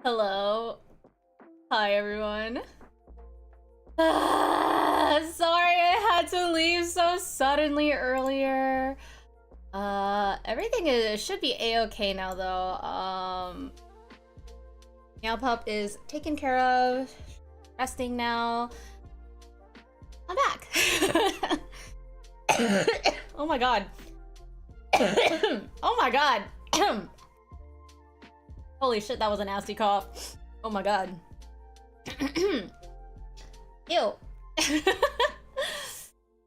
Hello. Hi, everyone. Sorry I had to leave so suddenly earlier. Everything should be a-okay now, though. Meow Pup is taken care of, resting now. I'm back. Oh my god. Oh my god. Holy shit, that was a nasty cough. Oh my god. Ew.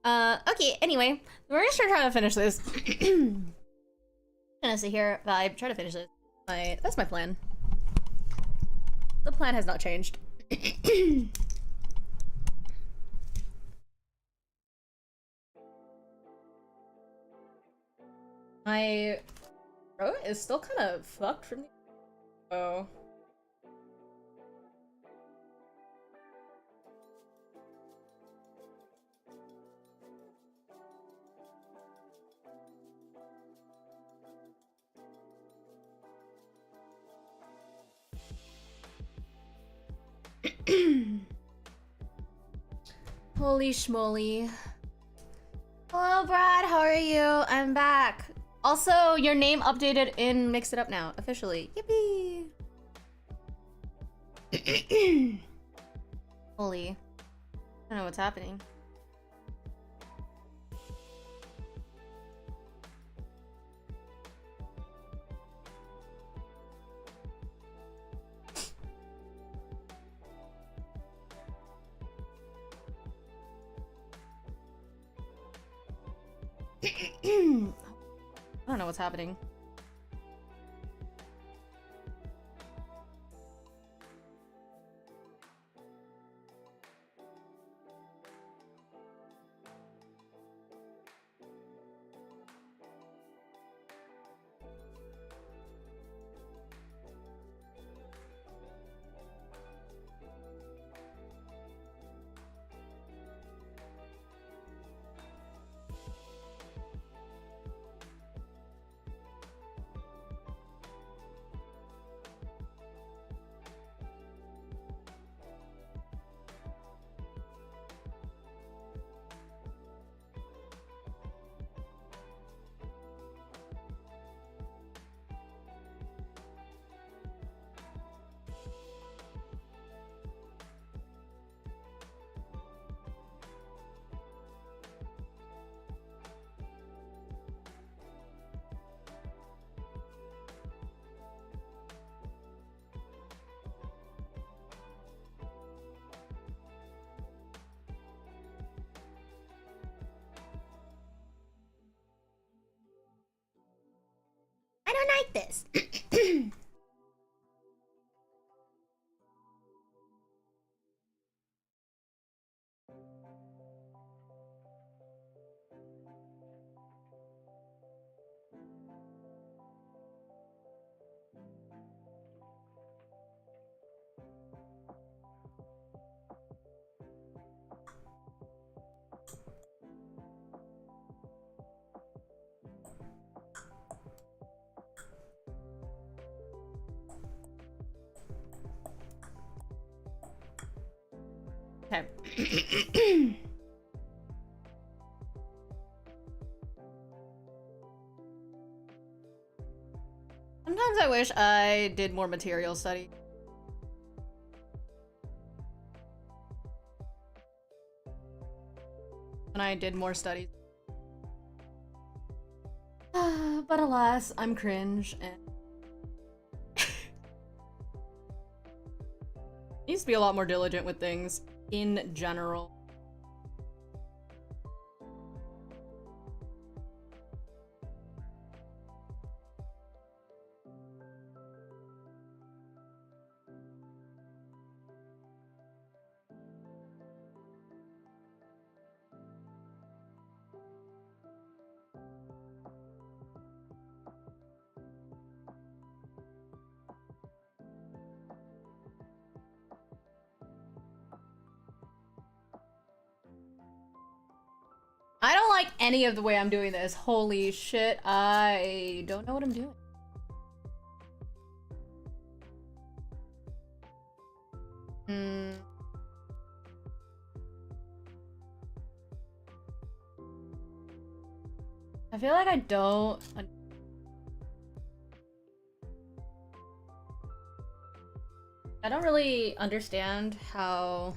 Okay, anyway, we're gonna try to finish this. Gonna sit here, vibe, try to finish this. That's my plan. The plan has not changed. My throat is still kind of fucked from the. Oh. Holy schmoly. Hello, Brad. How are you? I'm back. Also, your name updated in Mix It Up now, officially. Yippee! Holy. I don't know what's happening. I don't know what's happening. I don't like this. Okay. Sometimes I wish I did more material study. When I did more studies. But alas, I'm cringe and needs to be a lot more diligent with things in general. I don't like any of the way I'm doing this. Holy shit, I don't know what I'm doing. Hmm. I feel like I don't. I don't really understand how.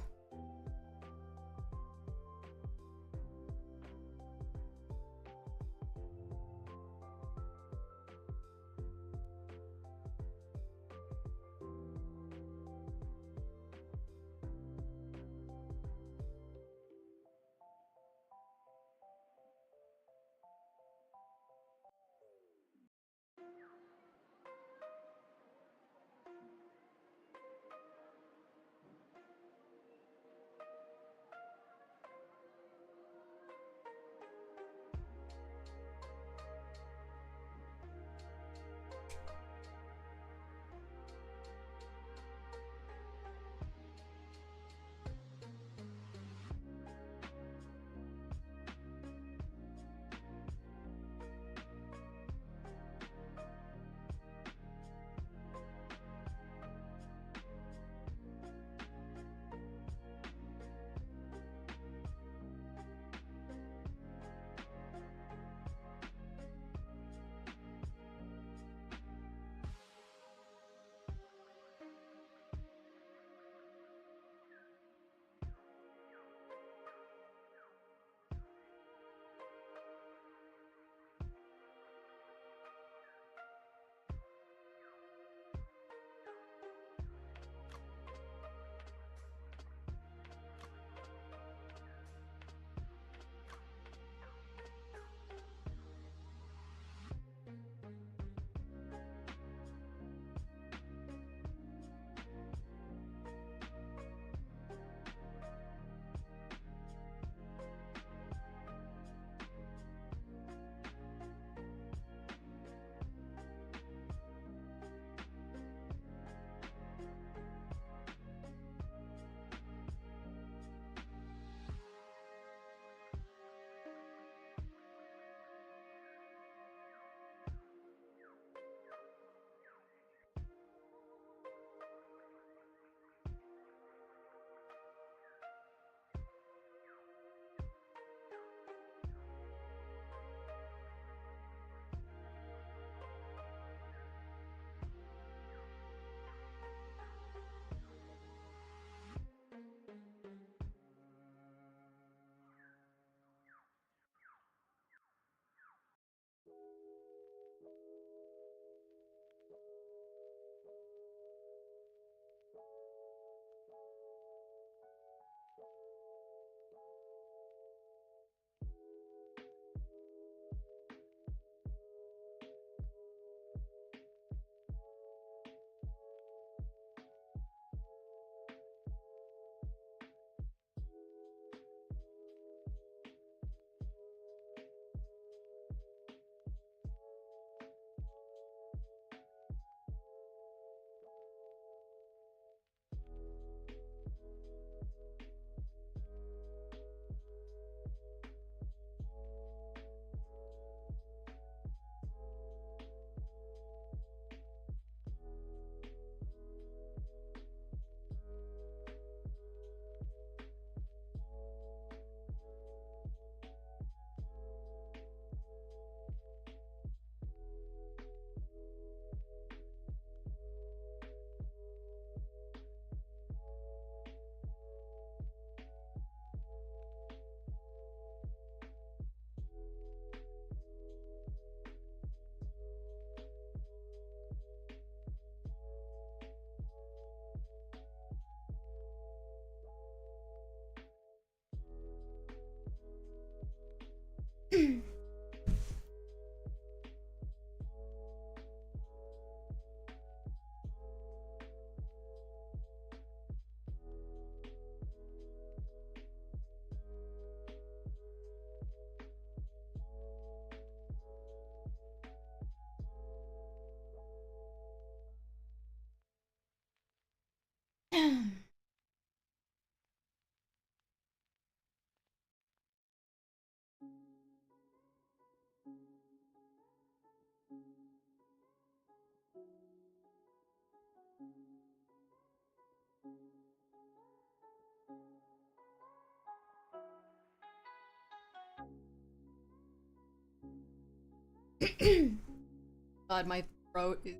God, my throat is...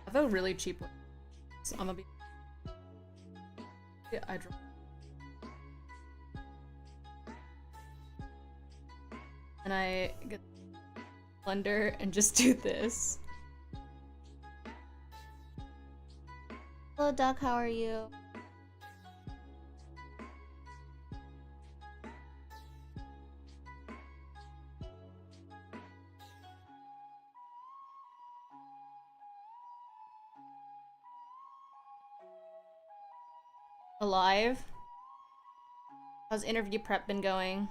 I have a really cheap one. So I'm gonna be... Yeah, I draw. And I get blender and just do this. Hello, Duck. How are you? Alive? How's interview prep been going?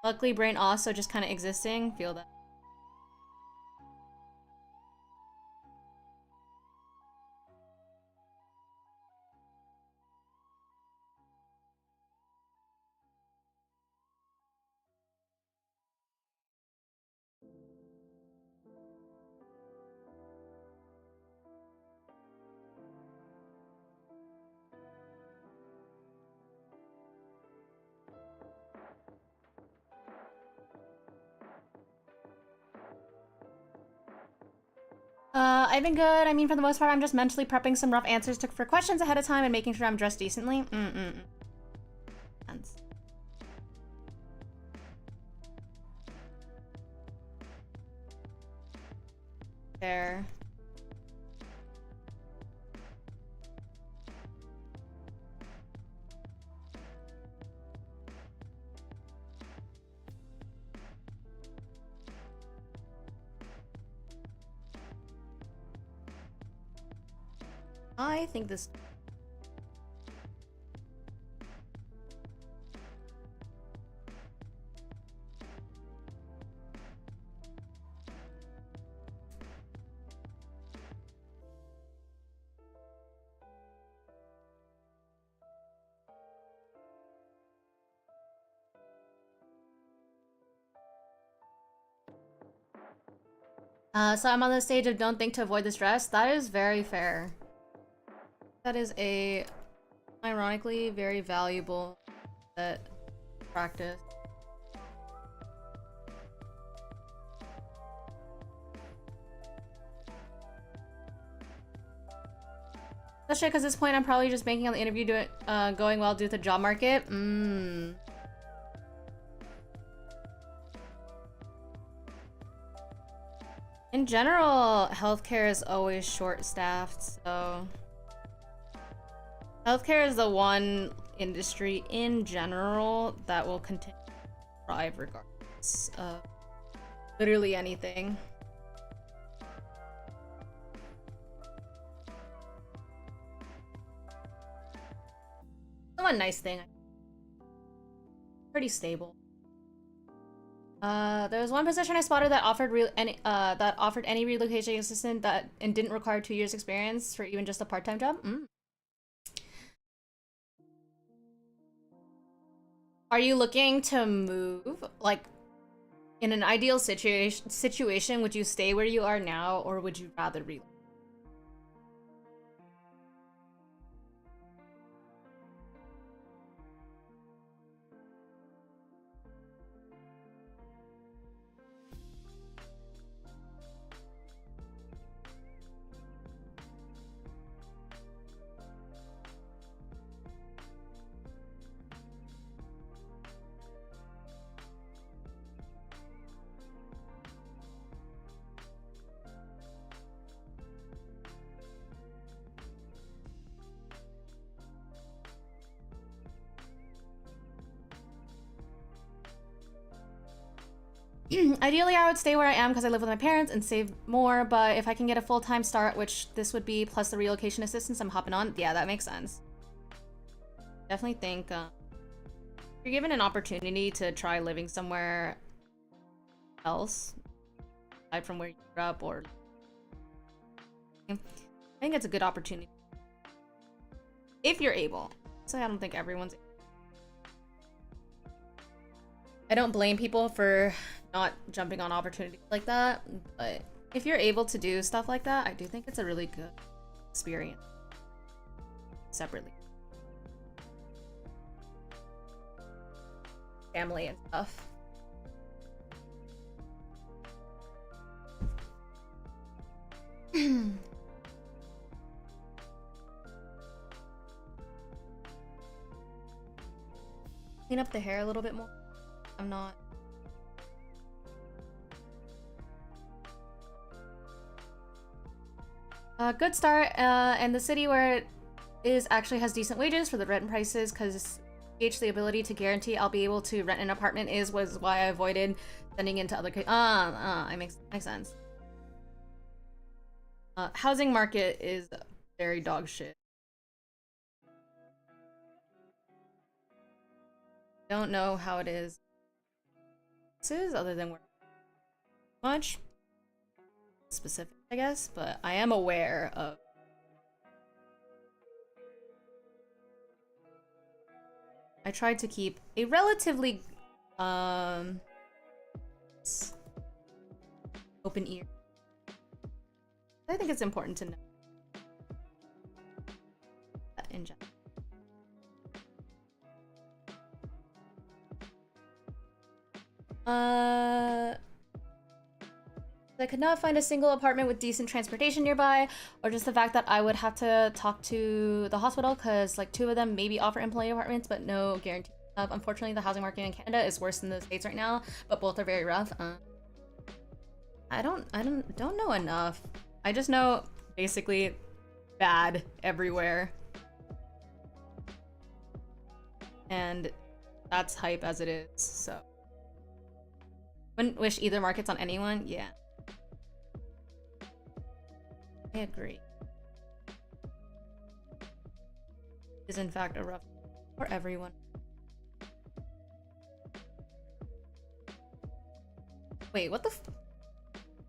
Luckily, brain also just kind of existing. Feel that. I've been good. I mean, for the most part, I'm just mentally prepping some rough answers for questions ahead of time and making sure I'm dressed decently. There. I think this... So I'm on the stage of don't think to avoid the stress. That is very fair. That is a, ironically, very valuable practice. Especially because at this point I'm probably just banking on the interview going well due to the job market. In general, healthcare is always short-staffed, so... Healthcare is the one industry in general that will continue to thrive regardless of literally anything. The one nice thing. Pretty stable. There was one position I spotted that offered any relocation assistant and didn't require 2 years experience for even just a part-time job. Are you looking to move? Like, in an ideal situation, would you stay where you are now, or would you rather relocate? Ideally, I would stay where I am because I live with my parents and save more, but if I can get a full-time start, which this would be, plus the relocation assistance I'm hopping on, yeah, that makes sense. Definitely think if you're given an opportunity to try living somewhere else, aside from where you grew up, or I think it's a good opportunity. If you're able. So I don't think everyone's... I don't blame people for not jumping on opportunities like that, but if you're able to do stuff like that, I do think it's a really good experience. Separately. Family and stuff. Clean up the hair a little bit more. I'm not. Good start, and the city where it is actually has decent wages for the rent prices, because the ability to guarantee I'll be able to rent an apartment was why I avoided sending into other makes sense. Housing market is very dog shit. Don't know how it is other than where much specific, I guess, but I am aware of I tried to keep a relatively open ear. I think it's important to know that in general. I could not find a single apartment with decent transportation nearby, or just the fact that I would have to talk to the hospital because like 2 of them maybe offer employee apartments, but no guarantee. Unfortunately, the housing market in Canada is worse than the States right now, but both are very rough. I don't know enough. I just know basically bad everywhere. And that's hype as it is, so. Wouldn't wish either markets on anyone, yeah. I agree. Is in fact a rough for everyone. Wait, what the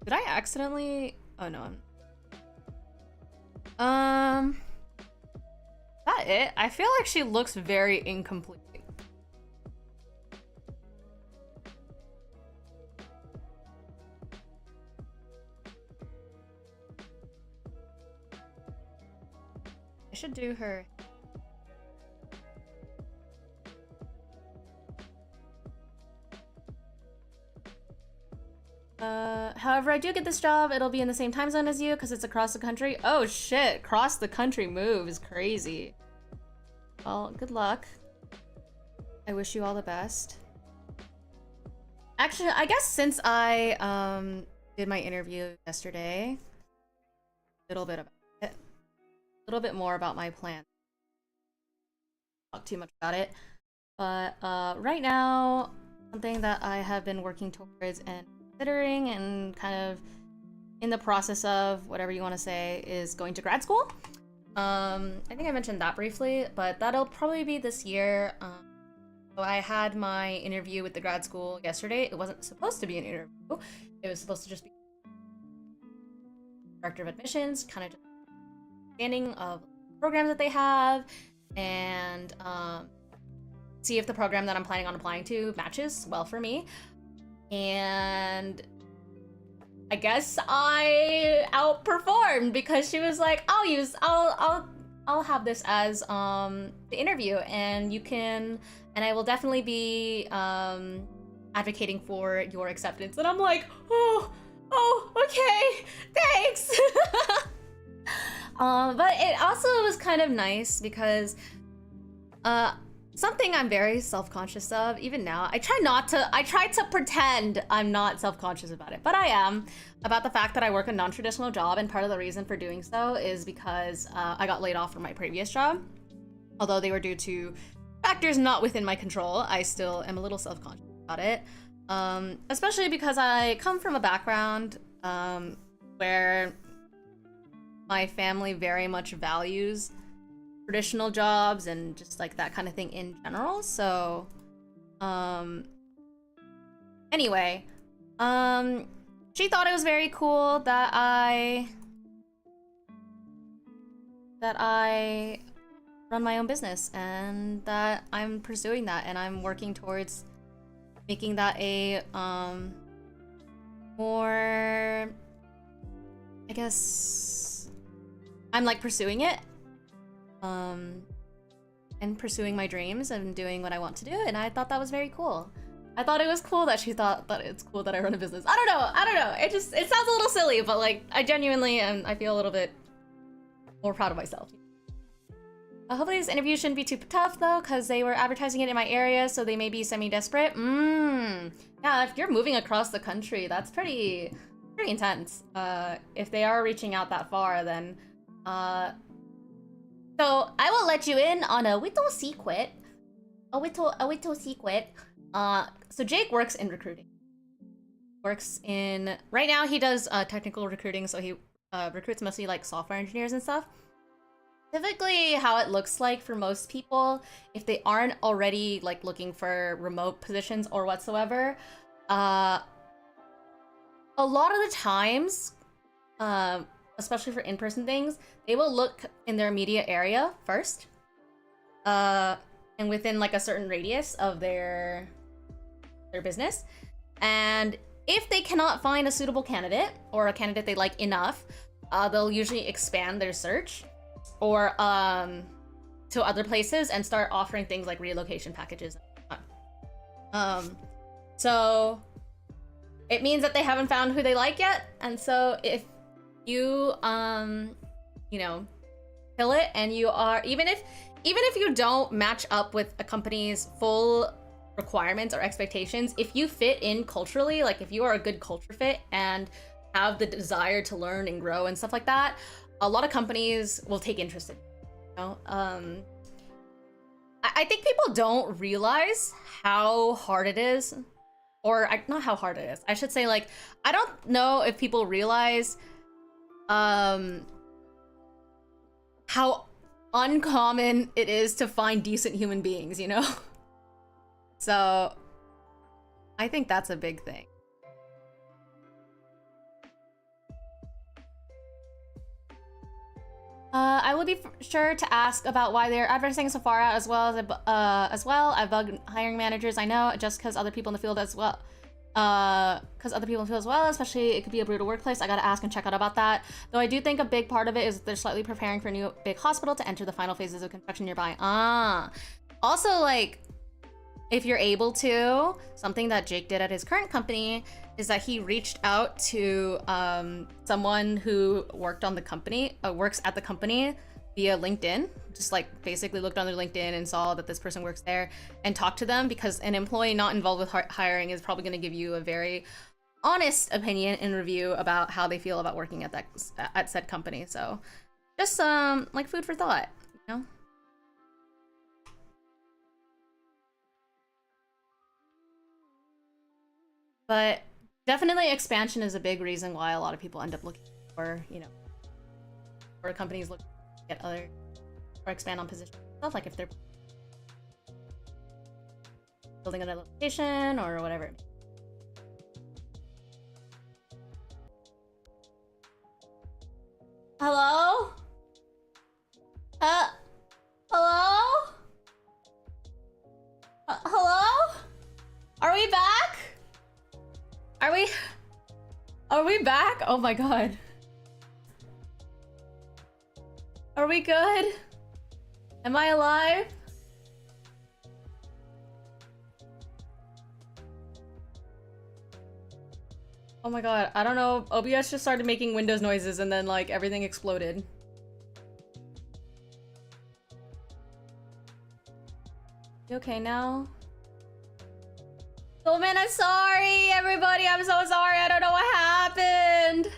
did I accidentally? Oh no, is that it? I feel like she looks very incomplete. I should do her. However, I do get this job. It'll be in the same time zone as you because it's across the country. Oh shit, cross the country move is crazy. Well, good luck. I wish you all the best. Actually, I guess since I did my interview yesterday, a little bit about it. A little bit more about my plan. Talk too much about it. But right now, something that I have been working towards and considering and kind of in the process of, whatever you want to say, is going to grad school. I think I mentioned that briefly, but that'll probably be this year. So I had my interview with the grad school yesterday. It wasn't supposed to be an interview. It was supposed to just be director of admissions, kind of just understanding of programs that they have, and see if the program that I'm planning on applying to matches well for me. And I guess I outperformed because she was like, I'll have this as the interview, and you can, and I will definitely be advocating for your acceptance. And I'm like, oh, okay, thanks. But it also was kind of nice because something I'm very self-conscious of, even now. I try to pretend I'm not self-conscious about it, but I am, about the fact that I work a non-traditional job, and part of the reason for doing so is because I got laid off from my previous job. Although they were due to factors not within my control, I still am a little self-conscious about it. Especially because I come from a background where my family very much values traditional jobs and just like that kind of thing in general. So, anyway, she thought it was very cool that I run my own business and that I'm pursuing that and I'm working towards making that a more, I guess, I'm like pursuing it and pursuing my dreams and doing what I want to do, and I thought that was very cool. I thought it was cool that she thought that it's cool that I run a business. I don't know. It sounds a little silly, but like I genuinely I feel a little bit more proud of myself. Hopefully this interview shouldn't be too tough though, because they were advertising it in my area, so they may be semi-desperate. Yeah, if you're moving across the country, that's pretty intense. If they are reaching out that far, then so I will let you in on a little secret. A little secret. So Jake works in recruiting. Right now he does technical recruiting, so he recruits mostly like software engineers and stuff. Typically how it looks like for most people, if they aren't already like looking for remote positions or whatsoever, a lot of the times, especially for in-person things, they will look in their immediate area first, and within like a certain radius of their business. And if they cannot find a suitable candidate or a candidate they like enough, they'll usually expand their search or to other places and start offering things like relocation packages. So it means that they haven't found who they like yet, and so if you you know, kill it and you are even if you don't match up with a company's full requirements or expectations, if you fit in culturally, like if you are a good culture fit and have the desire to learn and grow and stuff like that, a lot of companies will take interest in it, you know? I think people don't realize how hard it is, or not how hard it is. I should say, like, I don't know if people realize how uncommon it is to find decent human beings, you know? So I think that's a big thing. I will be sure to ask about why they're advertising so far out as well. I've bugged hiring managers, I know, just because other people in the field as well. Especially it could be a brutal workplace. I gotta ask and check out about that. Though I do think a big part of it is they're slightly preparing for a new big hospital to enter the final phases of construction nearby. Also, like, if you're able to, something that Jake did at his current company is that he reached out to someone who works at the company via LinkedIn. Just like basically looked on their LinkedIn and saw that this person works there and talked to them, because an employee not involved with hiring is probably going to give you a very honest opinion and review about how they feel about working at said company. So just like food for thought, you know? But definitely expansion is a big reason why a lot of people end up looking for, you know, for companies looking to get other or expand on positions. Stuff like if they're building another location or whatever. Hello? Hello? Hello? Are we back? Are we back? Oh my god. Are we good? Am I alive? Oh my god, I don't know. OBS just started making Windows noises and then like everything exploded. You okay now? Oh man, I'm sorry, everybody. I'm so sorry. I don't know what happened.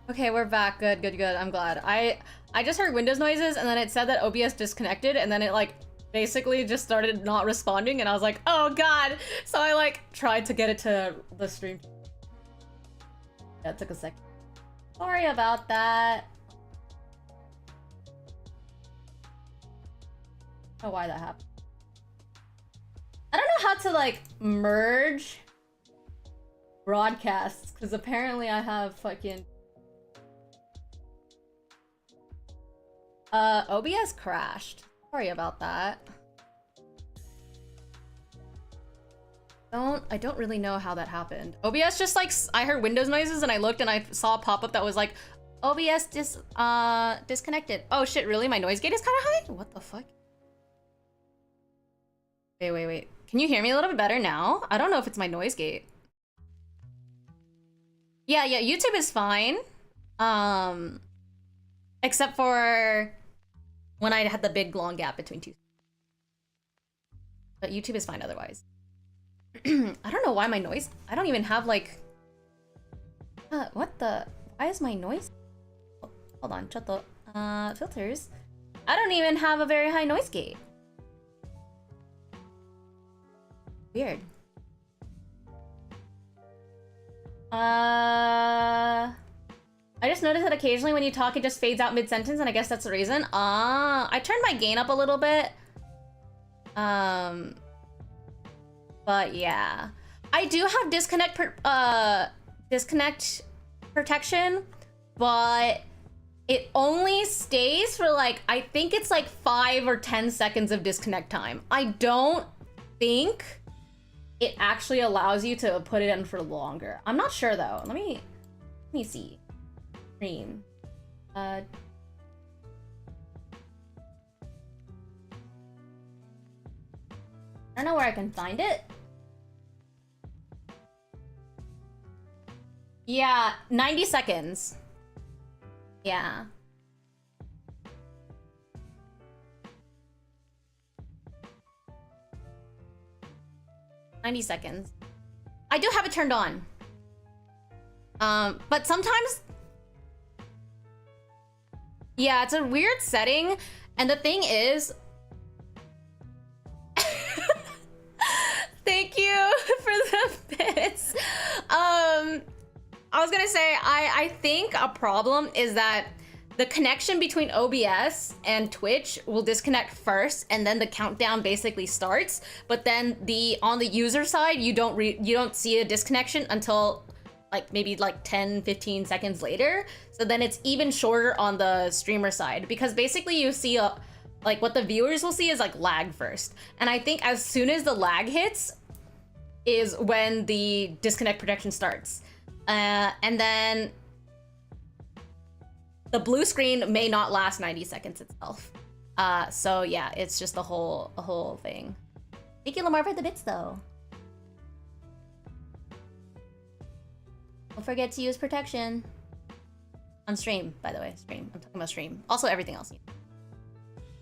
Okay, we're back. Good. I'm glad. I just heard Windows noises and then it said that OBS disconnected and then it like basically just started not responding, and I was like, oh god! So I like tried to get it to the stream. Yeah, it took a second. Sorry about that. I don't know why that happened. I don't know how to like merge broadcasts, because apparently I have fucking OBS crashed. Sorry about that. I don't really know how that happened. OBS just like, I heard Windows noises and I looked and I saw a pop-up that was like, OBS disconnected. Oh shit, really? My noise gate is kind of high? What the fuck? Wait. Can you hear me a little bit better now? I don't know if it's my noise gate. Yeah, YouTube is fine. Except for when I had the big long gap between two. But YouTube is fine otherwise. I don't know why my noise... I don't even have like... what the... Why is my noise... Oh, hold on, chatto. Filters. I don't even have a very high noise gate. Weird. I just noticed that occasionally when you talk it just fades out mid-sentence, and I guess that's the reason. I turned my gain up a little bit. But yeah. I do have disconnect protection, but it only stays for like, I think it's like 5 or 10 seconds of disconnect time. I don't think it actually allows you to put it in for longer. I'm not sure though. Let me see. Stream. I don't know where I can find it. Yeah, 90 seconds. Yeah. $90. I do have it turned on. But sometimes... Yeah, it's a weird setting. And the thing is... Thank you for the bits. I was gonna say, I think a problem is that the connection between OBS and Twitch will disconnect first, and then the countdown basically starts. But then on the user side, you don't see a disconnection until like maybe like 10-15 seconds later. So then it's even shorter on the streamer side, because basically you see like what the viewers will see is like lag first. And I think as soon as the lag hits is when the disconnect protection starts. And then the blue screen may not last 90 seconds itself. So yeah, it's just a whole thing. Thank you, Lamar, for the bits though. Don't forget to use protection. On stream, by the way, stream. I'm talking about stream. Also everything else.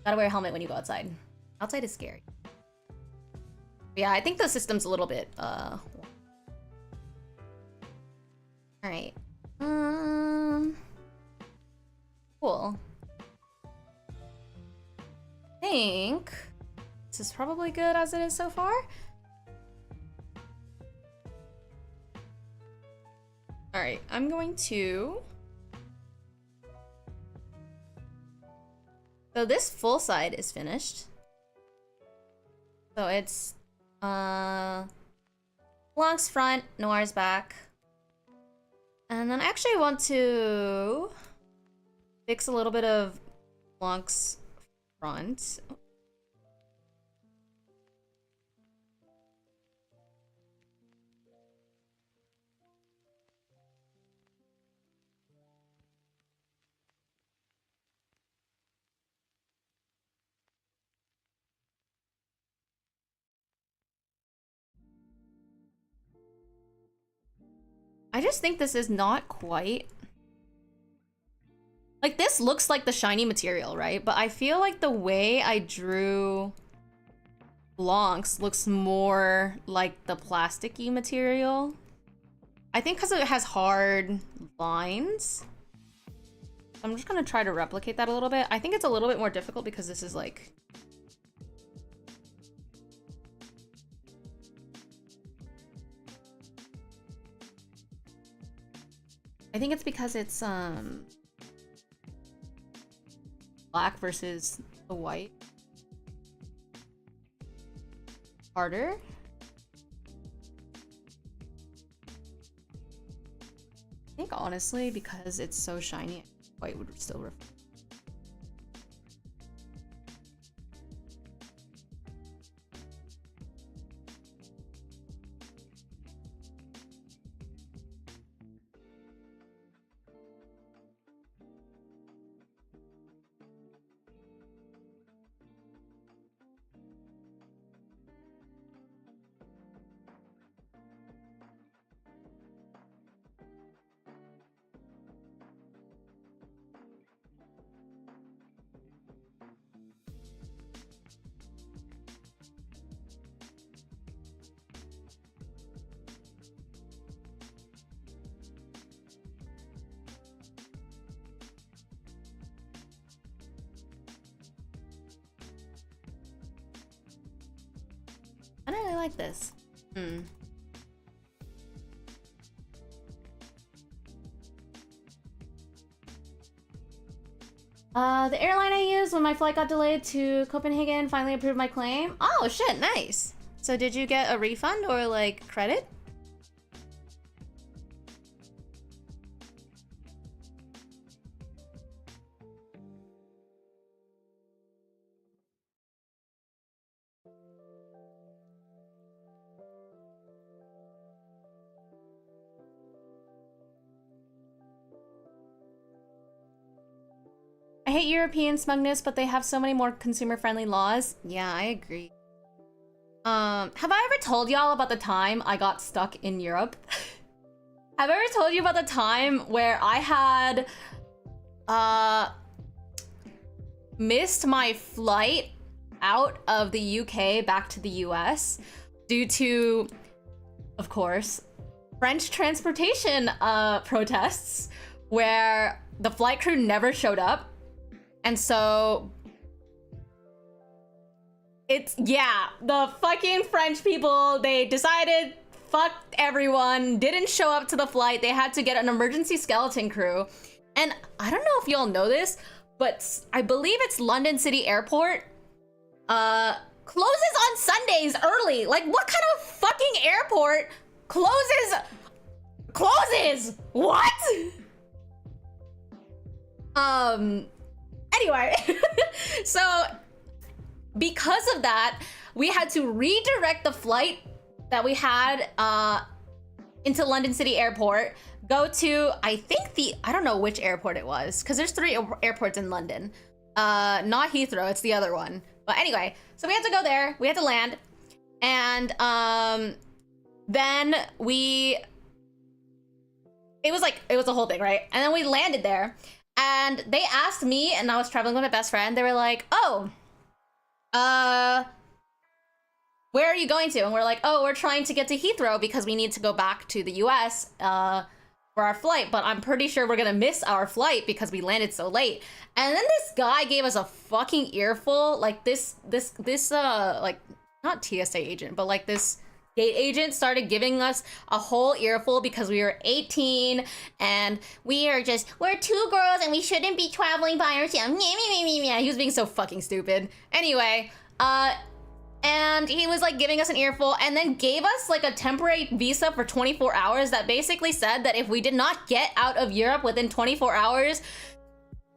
Gotta wear a helmet when you go outside. Outside is scary. Yeah, I think the system's a little bit, Alright. Cool. I think this is probably good as it is so far. Alright, I'm going to... So this full side is finished. So it's Blanc's front, Noir's back. And then I actually want to fix a little bit of Blanc's front. I just think this is not quite... Like, this looks like the shiny material, right? But I feel like the way I drew Blanc's looks more like the plasticky material. I think because it has hard lines. I'm just gonna try to replicate that a little bit. I think it's a little bit more difficult because this is like I think it's because it's black versus the white. Harder. I think honestly, because it's so shiny, white would still reflect. I don't really like this. The airline I used when my flight got delayed to Copenhagen finally approved my claim. Oh shit, nice. So did you get a refund or like credit? I hate European smugness, but they have so many more consumer-friendly laws. Yeah, I agree. Have I ever told y'all about the time I got stuck in Europe? Have I ever told you about the time where I had missed my flight out of the UK back to the US due to, of course, French transportation protests where the flight crew never showed up? And so it's, yeah, the fucking French people, they decided, fuck everyone, didn't show up to the flight. They had to get an emergency skeleton crew. And I don't know if y'all know this, but I believe it's London City Airport closes on Sundays early. Like, what kind of fucking airport closes? What? Anyway, so because of that, we had to redirect the flight that we had into London City Airport, go to, I think I don't know which airport it was, because there's 3 airports in London. Not Heathrow, it's the other one. But anyway, so we had to go there, we had to land, and then it was a whole thing, right? And then we landed there. And they asked me, and I was traveling with my best friend, they were like, oh, where are you going to? And we're like, oh, we're trying to get to Heathrow because we need to go back to the US for our flight, but I'm pretty sure we're gonna miss our flight because we landed so late. And then this guy gave us a fucking earful, like this like, not TSA agent, but like this gate agent started giving us a whole earful because we were 18 and we're 2 girls and we shouldn't be traveling by ourselves. He was being so fucking stupid. Anyway, and he was like giving us an earful and then gave us like a temporary visa for 24 hours that basically said that if we did not get out of Europe within 24 hours,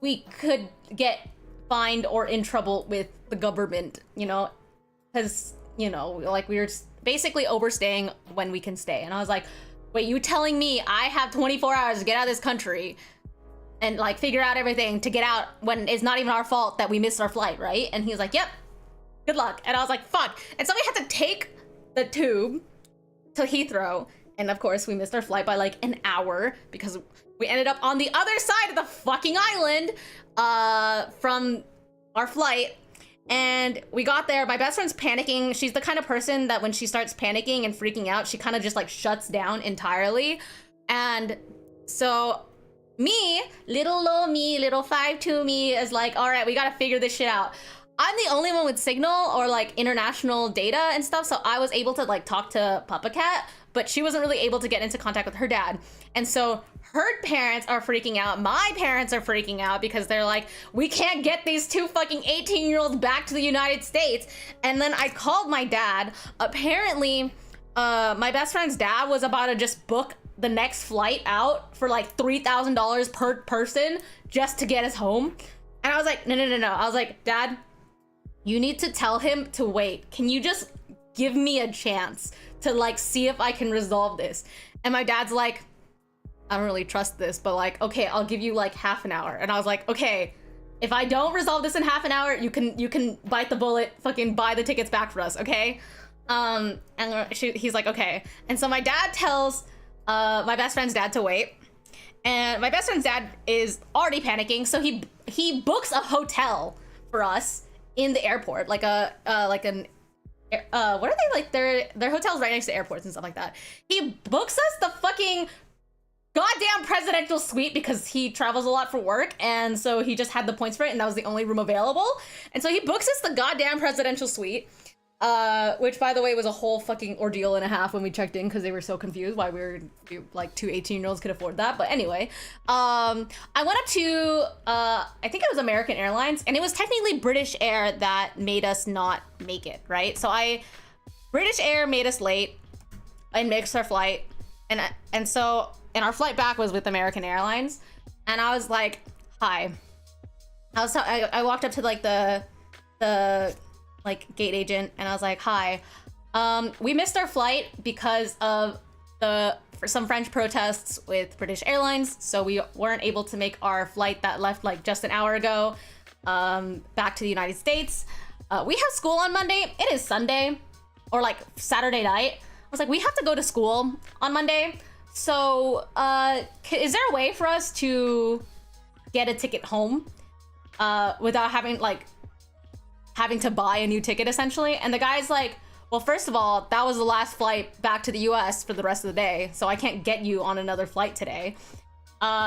we could get fined or in trouble with the government, you know, because, you know, like we were basically overstaying when we can stay. And I was like, wait, you telling me I have 24 hours to get out of this country and like figure out everything to get out when it's not even our fault that we missed our flight, right? And he was like, yep, good luck. And I was like, fuck. And so we had to take the tube to Heathrow. And of course we missed our flight by like an hour because we ended up on the other side of the fucking island from our flight. And we got there, my best friend's panicking. She's the kind of person that when she starts panicking and freaking out, she kind of just like shuts down entirely. And so me, little 5'2" me is like, all right, we gotta figure this shit out. I'm the only one with signal or like international data and stuff, so I was able to like talk to Papa Cat, but she wasn't really able to get into contact with her dad. And so her parents are freaking out. My parents are freaking out because they're like, we can't get these two fucking 18-year-olds back to the United States. And then I called my dad. Apparently, my best friend's dad was about to just book the next flight out for like $3,000 per person just to get us home. And I was like, no. I was like, Dad, you need to tell him to wait. Can you just give me a chance to like see if I can resolve this? And my dad's like, I don't really trust this, but like, okay, I'll give you like half an hour. And I was like, okay, if I don't resolve this in half an hour, you can bite the bullet, fucking buy the tickets back for us, okay? And he's like, okay. And so my dad tells my best friend's dad to wait. And my best friend's dad is already panicking, so he books a hotel for us in the airport, like what are they, like their hotels right next to airports and stuff like that. He books us the fucking goddamn presidential suite because he travels a lot for work, and so he just had the points for it, and that was the only room available. And so he books us the goddamn presidential suite, which by the way was a whole fucking ordeal and a half when we checked in because they were so confused why we were like two 18-year-olds could afford that. But anyway, I went up to I think it was American Airlines, and it was technically British Air that made us not make it, right? So British Air made us late and mixed our flight, and so our flight back was with American Airlines. And I was like, hi. I walked up to like the like gate agent, and I was like, hi, we missed our flight because of some French protests with British Airlines, so we weren't able to make our flight that left like just an hour ago back to the United States. We have school on Monday. It is Sunday or like Saturday night. I was like, we have to go to school on Monday, so is there a way for us to get a ticket home without having to buy a new ticket, essentially? And the guy's like, well, first of all, that was the last flight back to the US for the rest of the day, so I can't get you on another flight today.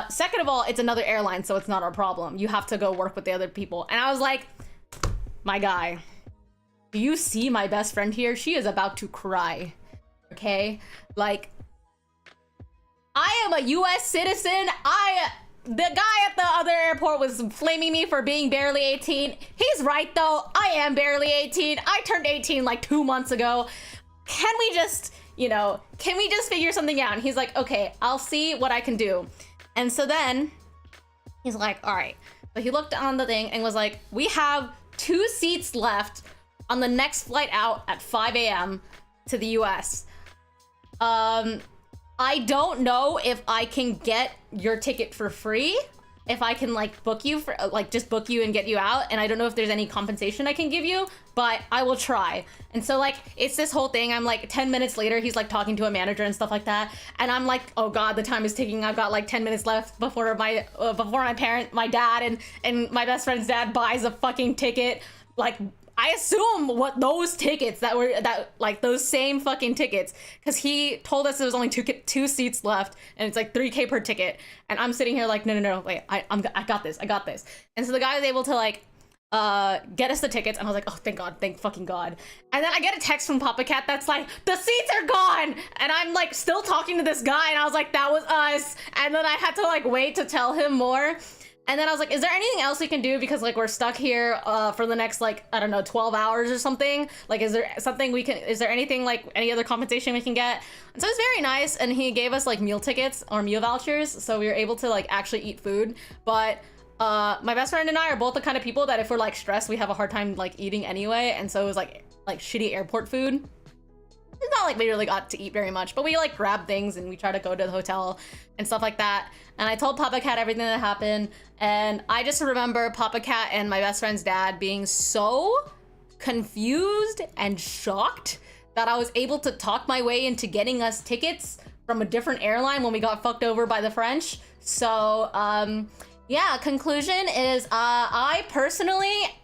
Second of all, it's another airline, so it's not our problem. You have to go work with the other people. And I was like, my guy, do you see my best friend here? She is about to cry, okay? Like, I am a US citizen. The guy at the other airport was flaming me for being barely 18. He's right though, I am barely 18. I turned 18 like 2 months ago. Can we just figure something out? And he's like, okay, I'll see what I can do. And so then he's like, all right. But he looked on the thing and was like, we have 2 seats left on the next flight out at 5 a.m. to the US. I don't know if I can get your ticket for free, if I can like book you for just book you and get you out, and I don't know if there's any compensation I can give you, but I will try. And so like it's this whole thing. I'm like 10 minutes later, he's like talking to a manager and stuff like that, and I'm like, oh god, the time is ticking. I've got like 10 minutes left before my dad and my best friend's dad buys a fucking ticket. Like, I assume what those tickets those same fucking tickets, because he told us there was only two seats left, and it's like $3K per ticket. And I'm sitting here like, no, wait, I got this. And so the guy was able to like get us the tickets, and I was like, oh, thank God, thank fucking God. And then I get a text from Papa Cat that's like, the seats are gone, and I'm like still talking to this guy, and I was like, that was us. And then I had to like wait to tell him more. And then I was like, is there anything else we can do? Because like we're stuck here for the next like, I don't know, 12 hours or something. Like, is there anything like any other compensation we can get? And so it was very nice. And he gave us like meal tickets or meal vouchers. So we were able to like actually eat food. But my best friend and I are both the kind of people that if we're like stressed, we have a hard time like eating anyway. And so it was like shitty airport food. It's not like we really got to eat very much, but we like grabbed things and we tried to go to the hotel and stuff like that. And I told Papa Cat everything that happened. And I just remember Papa Cat and my best friend's dad being so confused and shocked that I was able to talk my way into getting us tickets from a different airline when we got fucked over by the French. So, yeah, conclusion is, I personally,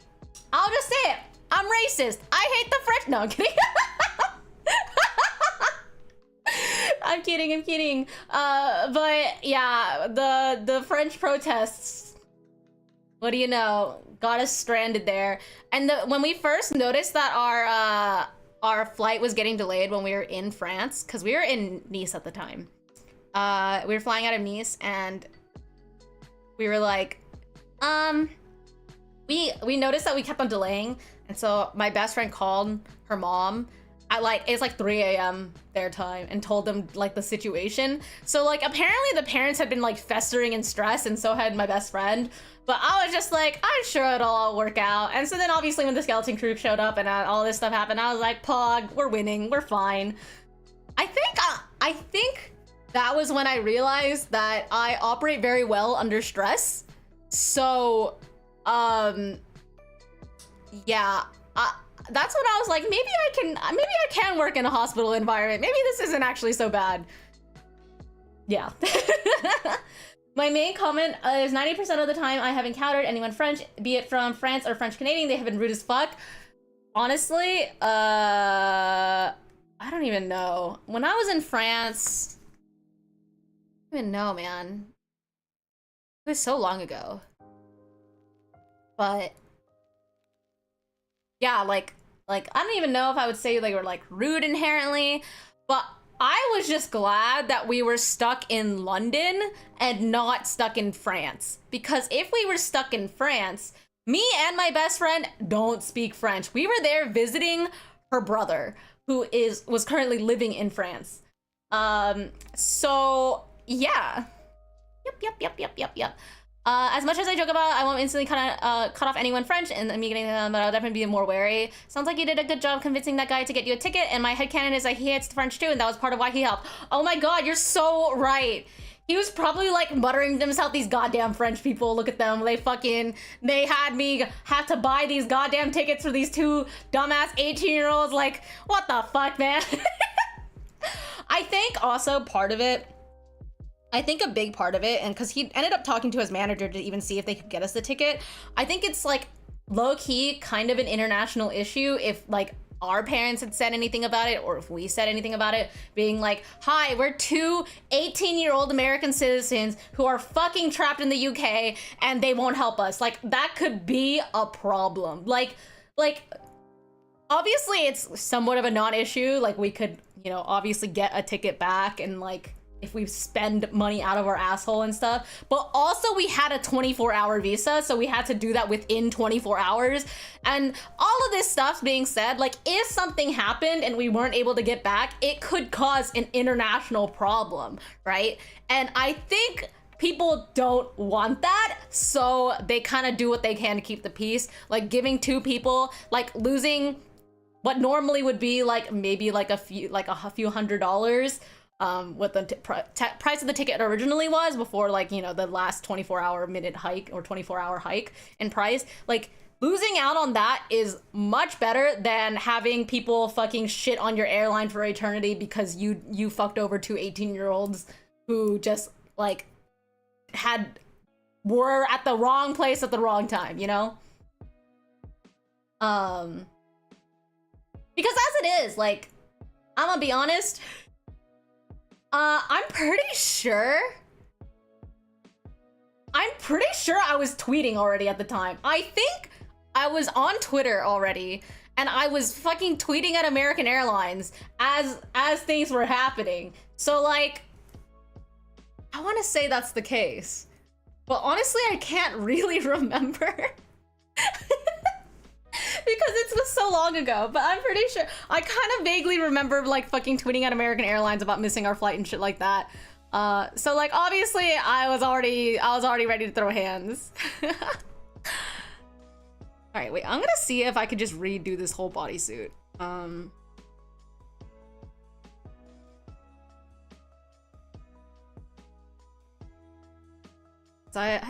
I'll just say it, I'm racist. I hate the French. No, I'm kidding. I'm kidding. But yeah, the French protests, what do you know, got us stranded there. And when we first noticed that our flight was getting delayed when we were in France, because we were in Nice at the time, we were flying out of Nice, and we were like, we noticed that we kept on delaying, and so my best friend called her mom at like, it's like 3 a.m. their time, and told them like the situation. So like apparently the parents had been like festering in stress, and so had my best friend. But I was just like, I'm sure it'll all work out. And so then obviously when the skeleton crew showed up and all this stuff happened, I was like, Pog, we're winning, we're fine. I think that was when I realized that I operate very well under stress. So, yeah, that's when I was like, maybe I can work in a hospital environment. Maybe this isn't actually so bad. Yeah. My main comment is 90% of the time I have encountered anyone French, be it from France or French Canadian, they have been rude as fuck. Honestly, I don't even know. When I was in France, I don't even know, man. It was so long ago. But yeah, like I don't even know if I would say they were like rude inherently, but I was just glad that we were stuck in London and not stuck in France. Because if we were stuck in France, me and my best friend don't speak French. We were there visiting her brother, who was currently living in France. So yeah. Yep. As much as I joke about, I won't instantly cut off anyone French and me getting them, but I'll definitely be more wary. Sounds like you did a good job convincing that guy to get you a ticket, and my headcanon is that he hates the French too, and that was part of why he helped. Oh my god, you're so right. He was probably like muttering to himself, these goddamn French people, look at them, they had me have to buy these goddamn tickets for these two dumbass 18-year-olds, like, what the fuck, man? I think also part of it, I think a big part of it, and because he ended up talking to his manager to even see if they could get us the ticket, I think it's like low-key kind of an international issue if like our parents had said anything about it, or if we said anything about it, being like, hi, we're two 18-year-old American citizens who are fucking trapped in the UK and they won't help us. Like, that could be a problem. Like obviously it's somewhat of a non-issue. Like, we could, you know, obviously get a ticket back, and like, if we spend money out of our asshole and stuff, but also we had a 24-hour visa, so we had to do that within 24 hours. And all of this stuff being said, like, if something happened and we weren't able to get back, it could cause an international problem, right? And I think people don't want that, so they kind of do what they can to keep the peace. Like, giving two people, like, losing what normally would be like maybe like a few $100s, what the price of the ticket originally was before, like, you know, the last 24-hour minute hike or 24-hour hike in price. Like, losing out on that is much better than having people fucking shit on your airline for eternity because you fucked over two 18-year-olds who just like were at the wrong place at the wrong time, you know? Because as it is, like, I'm gonna be honest, I'm pretty sure I was tweeting already at the time. I think I was on Twitter already, and I was fucking tweeting at American Airlines as things were happening. So, like, I want to say that's the case, but honestly, I can't really remember. Because it was so long ago, but I'm pretty sure I kind of vaguely remember like fucking tweeting at American Airlines about missing our flight and shit like that. So like obviously I was already ready to throw hands. All right, wait, I'm gonna see if I could just redo this whole bodysuit. I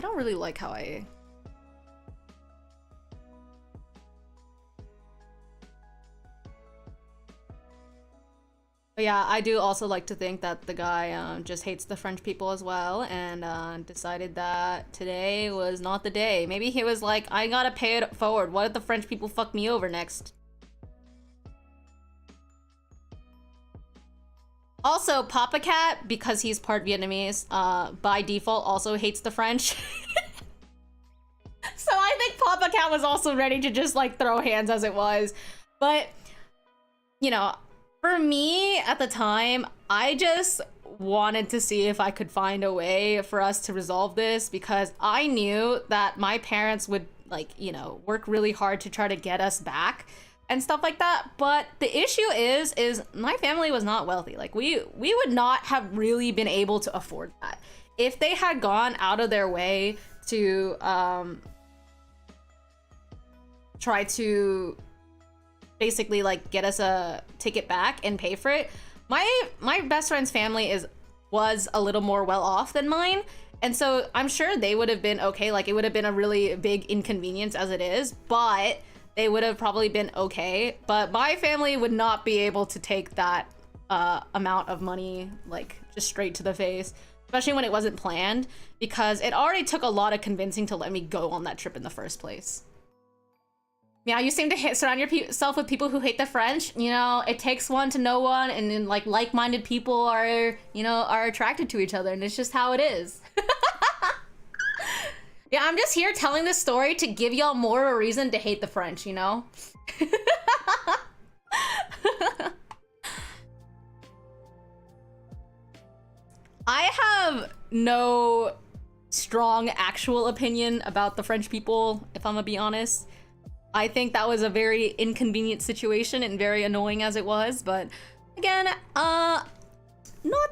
don't really like how I. But yeah, I do also like to think that the guy just hates the French people as well, and decided that today was not the day. Maybe he was like, I gotta pay it forward. What if the French people fuck me over next? Also, Papa Cat, because he's part Vietnamese, by default also hates the French. So I think Papa Cat was also ready to just like throw hands as it was. But, you know, for me, at the time, I just wanted to see if I could find a way for us to resolve this, because I knew that my parents would, like, you know, work really hard to try to get us back and stuff like that. But the issue is my family was not wealthy. Like, we would not have really been able to afford that. If they had gone out of their way to try to basically like get us a ticket back and pay for it, my best friend's family was a little more well off than mine, and so I'm sure they would have been okay. Like, it would have been a really big inconvenience as it is, but they would have probably been okay. But my family would not be able to take that amount of money like just straight to the face, especially when it wasn't planned, because it already took a lot of convincing to let me go on that trip in the first place. Yeah, you seem to surround yourself with people who hate the French. You know, it takes one to know one, and then like like-minded people are, you know, are attracted to each other, and it's just how it is. Yeah, I'm just here telling this story to give y'all more of a reason to hate the French, you know? I have no strong actual opinion about the French people, if I'm gonna be honest. I think that was a very inconvenient situation and very annoying as it was, but again, not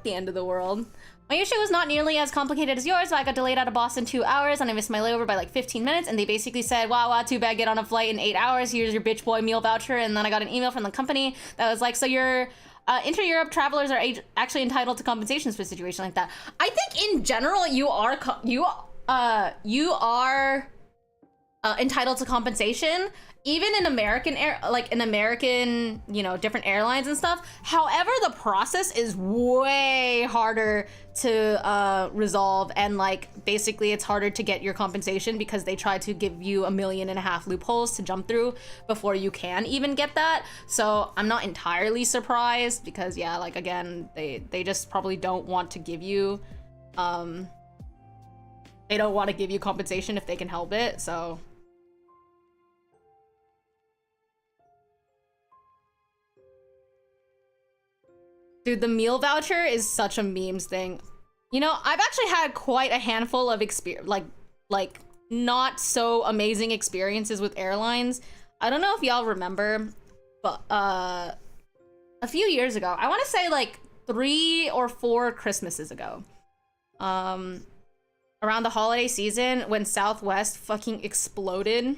the end of the world. My issue was not nearly as complicated as yours, so I got delayed out of Boston 2 hours and I missed my layover by like 15 minutes, and they basically said, wow, too bad, get on a flight in 8 hours, here's your bitch boy meal voucher. And then I got an email from the company that was like, so your inter-Europe travelers are actually entitled to compensations for a situation like that. I think in general, you are entitled to compensation, even in American you know, different airlines and stuff. However, the process is way harder to resolve, and like basically it's harder to get your compensation because they try to give you 1.5 million loopholes to jump through before you can even get that. So I'm not entirely surprised, because yeah, like again, they just probably don't want to give you they don't want to give you compensation if they can help it. So dude, the meal voucher is such a memes thing. You know, I've actually had quite a handful of like not so amazing experiences with airlines. I don't know if y'all remember, but a few years ago, I want to say like 3 or 4 Christmases ago, around the holiday season, when Southwest fucking exploded,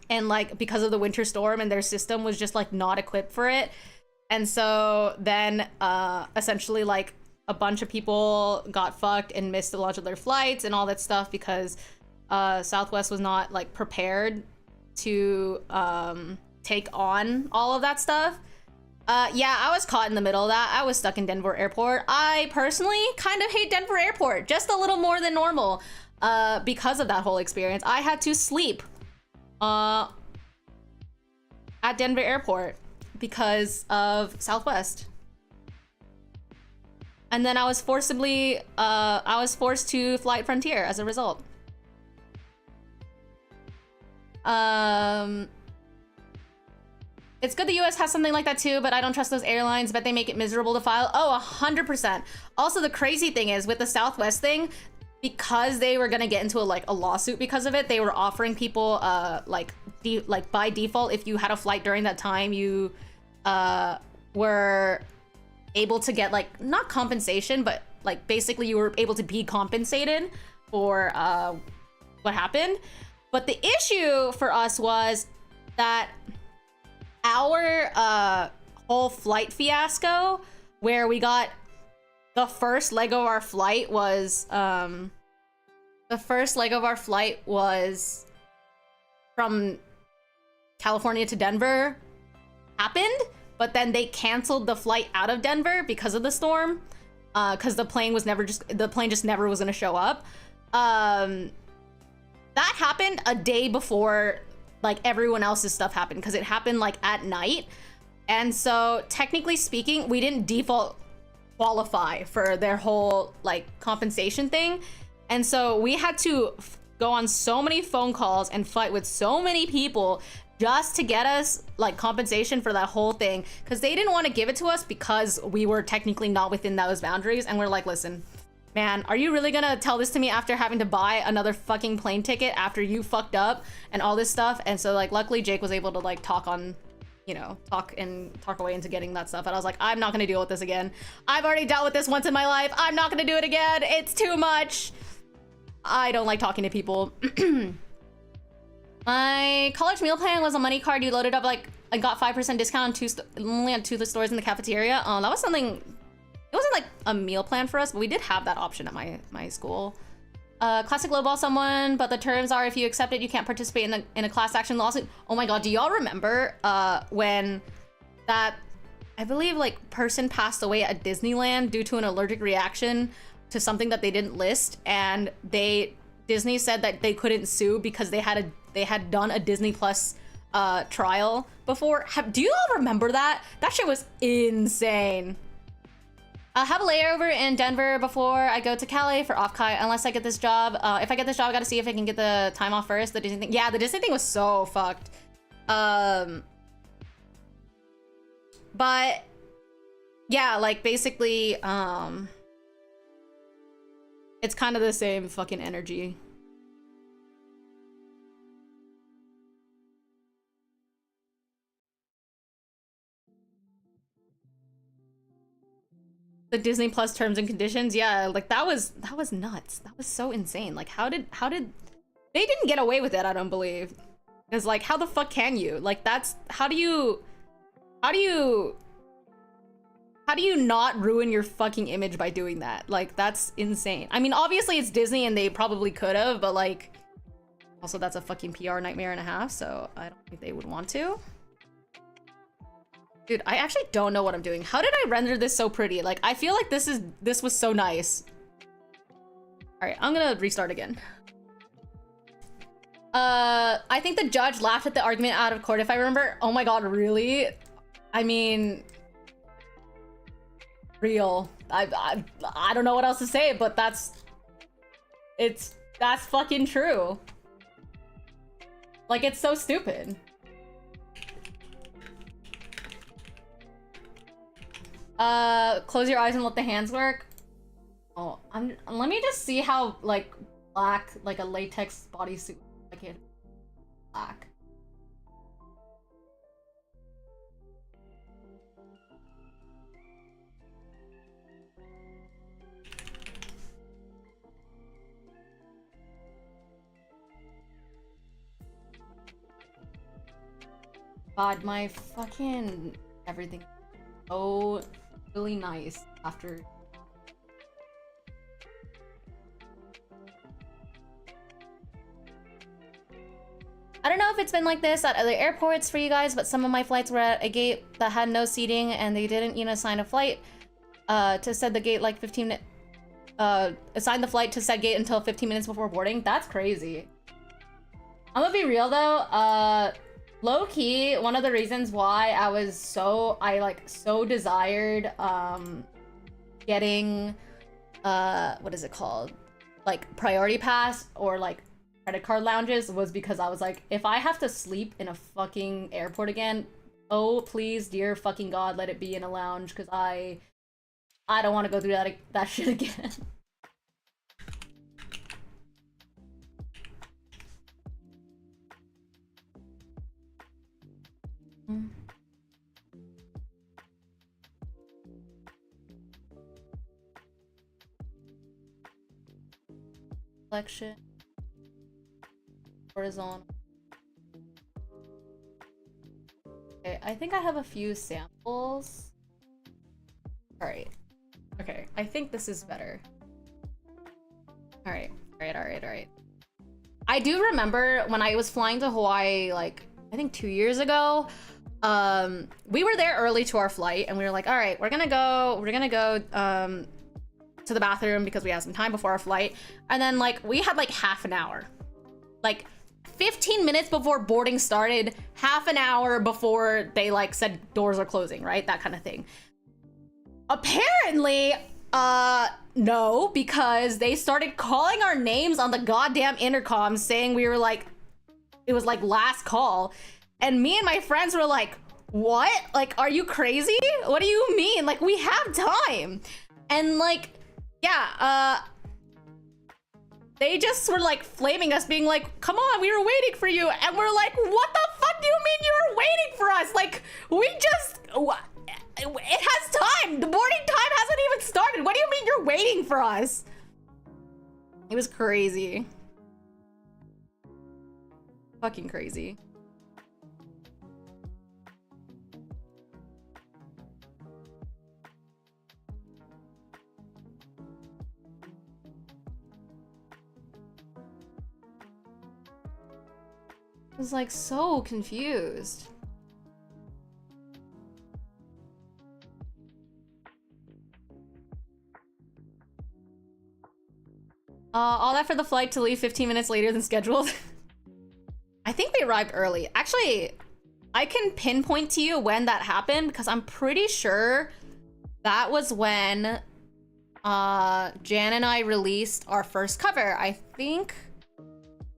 and like because of the winter storm and their system was just like not equipped for it. And so then essentially like a bunch of people got fucked and missed a lot of their flights and all that stuff because Southwest was not like prepared to take on all of that stuff. Yeah, I was caught in the middle of that. I was stuck in Denver Airport. I personally kind of hate Denver Airport just a little more than normal because of that whole experience. I had to sleep at Denver Airport because of Southwest. And then I was forced to fly Frontier as a result. It's good the US has something like that too, but I don't trust those airlines, but they make it miserable to file. Oh, 100%. Also, the crazy thing is with the Southwest thing, because they were gonna get into a lawsuit because of it, they were offering people like by default, if you had a flight during that time, you were able to get like not compensation, but like basically you were able to be compensated for what happened. But the issue for us was that our whole flight fiasco, where we got the first leg of our flight was from California to Denver, happened, but then they canceled the flight out of Denver because of the storm, because the plane just never was gonna show up. That happened a day before like everyone else's stuff happened, because it happened like at night, and so technically speaking, we didn't default qualify for their whole like compensation thing. And so we had to go on so many phone calls and fight with so many people just to get us like compensation for that whole thing, because they didn't want to give it to us because we were technically not within those boundaries. And we're like, listen, man, are you really gonna tell this to me after having to buy another fucking plane ticket after you fucked up and all this stuff? And so like luckily Jake was able to like talk away into getting that stuff. And I was like, I'm not gonna deal with this again. I've already dealt with this once in my life. I'm not gonna do it again. It's too much. I don't like talking to people. My college meal plan was a money card. You loaded up like I got 5% discount only on 2 stores in the cafeteria. That was something. It wasn't like a meal plan for us, but we did have that option at my school. Classic lowball someone, but the terms are if you accept it, you can't participate in a class action lawsuit. Oh my god, do y'all remember when that, I believe like person passed away at Disneyland due to an allergic reaction to something that they didn't list, and Disney said that they couldn't sue because they had done a Disney Plus trial before. Do you all remember that? That shit was insane. I'll have a layover in Denver before I go to Cali for off-kai, unless I get this job. If I get this job, I gotta see if I can get the time off first. The Disney thing, yeah, the Disney thing was so fucked. But yeah, like basically, it's kind of the same fucking energy. The Disney Plus terms and conditions, yeah, like that was nuts. That was so insane. Like how did they didn't get away with it? I don't believe. It's like, how the fuck can you? Like that's how do you not ruin your fucking image by doing that? Like that's insane. I mean, obviously it's Disney and they probably could have, but like also that's a fucking PR nightmare and a half, so I don't think they would want to. Dude, I actually don't know what I'm doing. How did I render this so pretty? Like, I feel like this was so nice. All right, I'm gonna restart again. I think the judge laughed at the argument out of court, if I remember. Oh my god, really? I mean, real. I don't know what else to say, but that's fucking true. Like, it's so stupid. Close your eyes and let the hands work. Oh, let me just see how like black, like a latex bodysuit, like it black. God, my fucking everything. Oh, really nice after. I don't know if it's been like this at other airports for you guys, but some of my flights were at a gate that had no seating and they didn't, assign a flight to set the gate like 15 minutes, assign the flight to said gate until 15 minutes before boarding. That's crazy. I'm gonna be real though, low-key, one of the reasons why I so desired getting what is it called, like priority pass or like credit card lounges was because I was like, if I have to sleep in a fucking airport again, oh please dear fucking god, let it be in a lounge, because I don't want to go through that shit again. Selection. Horizontal. Okay, I think I have a few samples. Alright. Okay, I think this is better. Alright. I do remember when I was flying to Hawaii, like, I think 2 years ago, we were there early to our flight and we were like, all right, we're gonna go to the bathroom because we had some time before our flight. And then like, we had like half an hour, like 15 minutes before boarding started, half an hour before they like said doors are closing, right? That kind of thing. Apparently, no, because they started calling our names on the goddamn intercom saying we were like, it was like last call. And me and my friends were like, what? Like, are you crazy? What do you mean? Like, we have time. And like, yeah, they just were like flaming us, being like, come on, we were waiting for you. And we're like, what the fuck do you mean you were waiting for us? Like, we just, it has time. The boarding time hasn't even started. What do you mean you're waiting for us? It was crazy. Fucking crazy. I was like so confused. All that for the flight to leave 15 minutes later than scheduled. I think we arrived early. Actually, I can pinpoint to you when that happened because I'm pretty sure that was when Jan and I released our first cover. I think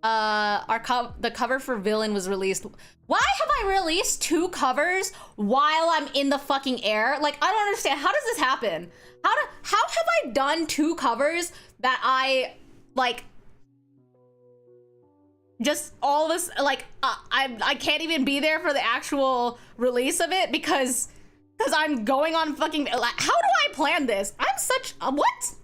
the cover for Villain was released. Why have I released 2 covers while I'm in the fucking air? Like, I don't understand. How does this happen? How have I done 2 covers that I like just all this like I can't even be there for the actual release of it because I'm going on fucking like, how do I plan this? I'm such what?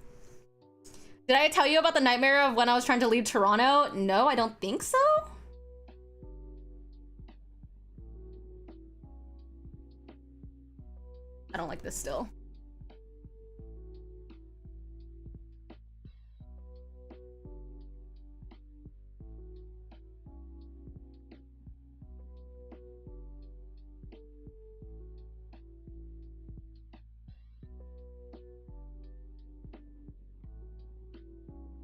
Did I tell you about the nightmare of when I was trying to leave Toronto? No, I don't think so. I don't like this still.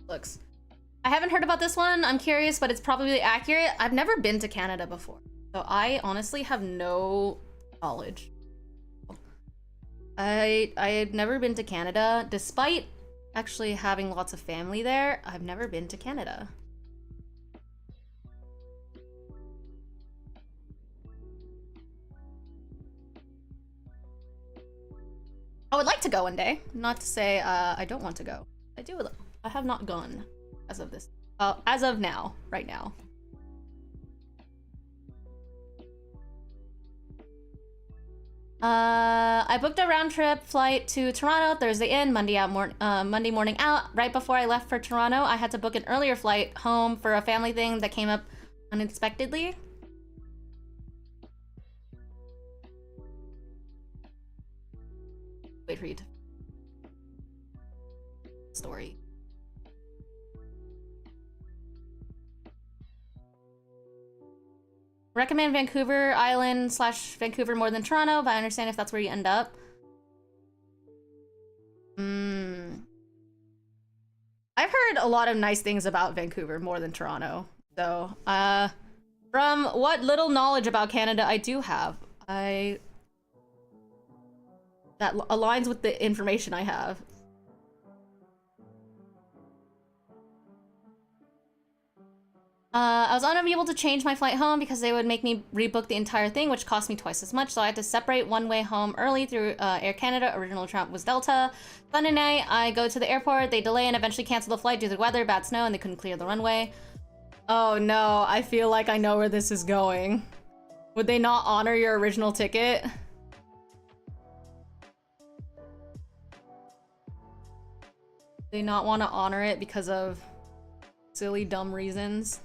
Looks. I haven't heard about this one. I'm curious, but it's probably accurate. I've never been to Canada before, so I honestly have no knowledge. I had never been to Canada, despite actually having lots of family there. I've never been to Canada. I would like to go one day. Not to say I don't want to go. I do. I have not gone as of this. As of now, right now. I booked a round trip flight to Toronto, Thursday in, Monday morning out. Right before I left for Toronto, I had to book an earlier flight home for a family thing that came up unexpectedly. Wait for you to story. Recommend Vancouver Island / Vancouver more than Toronto, but I understand if that's where you end up. I've heard a lot of nice things about Vancouver more than Toronto. So, from what little knowledge about Canada I do have, that aligns with the information I have. I was unable to change my flight home because they would make me rebook the entire thing, which cost me twice as much, so I had to separate one way home early through Air Canada. Original route was Delta. Sunday night, I go to the airport, they delay and eventually cancel the flight due to the weather, bad snow, and they couldn't clear the runway. Oh no, I feel like I know where this is going. Would they not honor your original ticket? They not want to honor it because of silly, dumb reasons?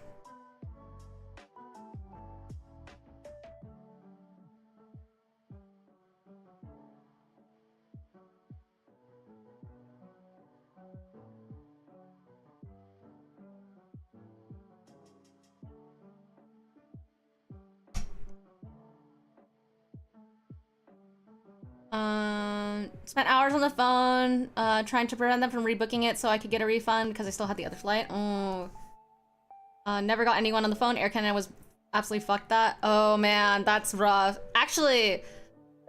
Spent hours on the phone, trying to prevent them from rebooking it so I could get a refund because I still had the other flight. Oh. Never got anyone on the phone. Air Canada was absolutely fucked that. Oh man, that's rough. Actually,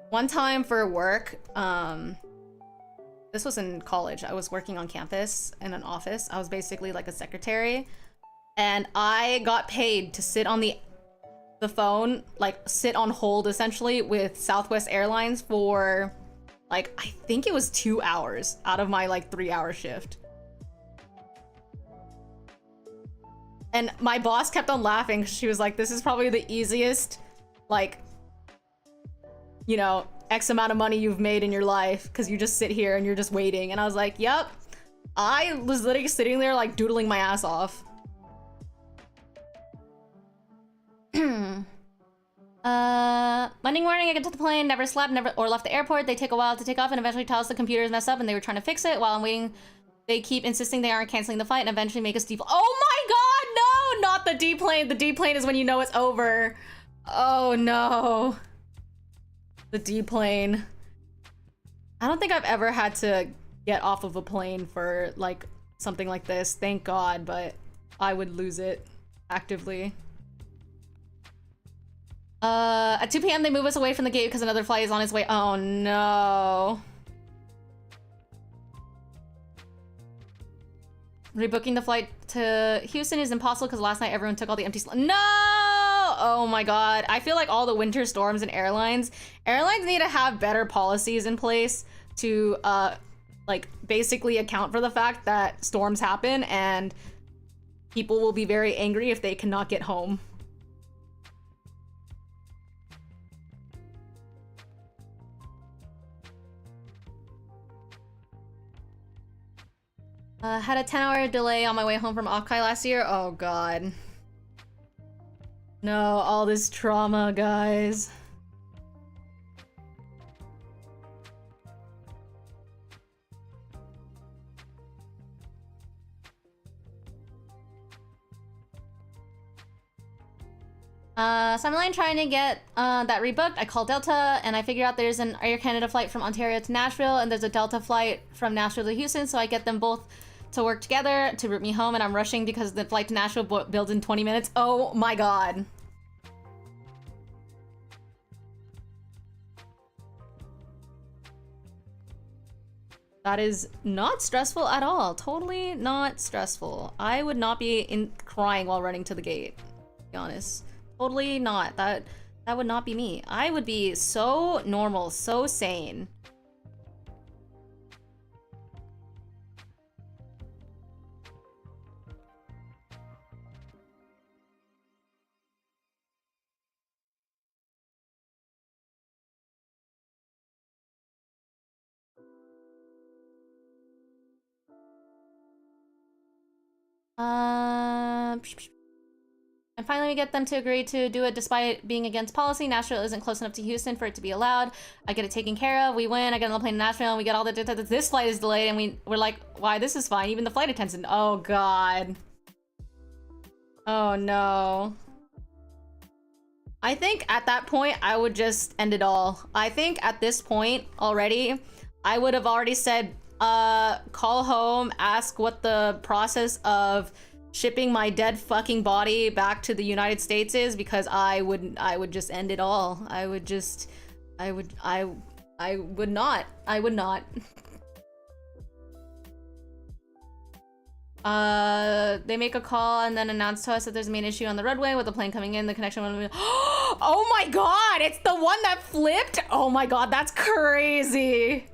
one time for work, this was in college. I was working on campus in an office. I was basically like a secretary, and I got paid to sit on the the phone, like sit on hold essentially with Southwest Airlines for like, I think it was 2 hours out of my like 3-hour shift. And my boss kept on laughing. She was like, this is probably the easiest, like, you know, X amount of money you've made in your life because you just sit here and you're just waiting. And I was like, yep. I was literally sitting there like doodling my ass off. Monday morning I get to the plane, never slept, never or left the airport. They take a while to take off and eventually tell us the computer is messed up and they were trying to fix it. While I'm waiting, they keep insisting they aren't canceling the flight and eventually make us deplane. Oh my god, no! Not the deplane. The deplane is when you know it's over. Oh no. The deplane. I don't think I've ever had to get off of a plane for like something like this. Thank God, but I would lose it actively. At 2 p.m. they move us away from the gate because another flight is on its way. Oh no. Rebooking the flight to Houston is impossible because last night everyone took all the empty slots. No! Oh my god. I feel like all the winter storms and airlines need to have better policies in place to like basically account for the fact that storms happen and people will be very angry if they cannot get home. Had a 10-hour delay on my way home from Akai last year. Oh god. No, all this trauma, guys. So I'm trying to get that rebooked. I called Delta and I figured out there's an Air Canada flight from Ontario to Nashville and there's a Delta flight from Nashville to Houston, so I get them both to work together to route me home, and I'm rushing because the flight to Nashville builds in 20 minutes. Oh my god. That is not stressful at all. Totally not stressful. I would not be crying while running to the gate, to be honest. Totally not. That would not be me. I would be so normal, so sane. And finally we get them to agree to do it despite being against policy. Nashville isn't close enough to Houston for it to be allowed. I get it taken care of. We win. I get on the plane to Nashville and we get all the... This flight is delayed and we're like, why, this is fine. Even the flight attendant... Oh, God. Oh, no. I think at that point, I would just end it all. I think at this point already, I would have already said, call home, ask what the process of shipping my dead fucking body back to the United States is, because I would just end it all. I would not. They make a call and then announce to us that there's a main issue on the roadway with the plane coming in. The connection will be... Oh my god, it's the one that flipped? Oh my god, that's crazy.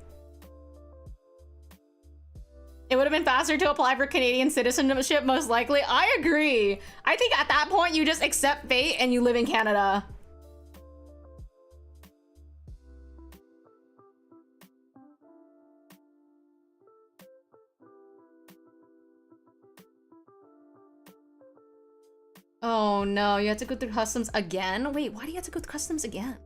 It would have been faster to apply for Canadian citizenship, most likely. I agree. I think at that point, you just accept fate and you live in Canada. Oh no, you have to go through customs again? Wait, why do you have to go through customs again?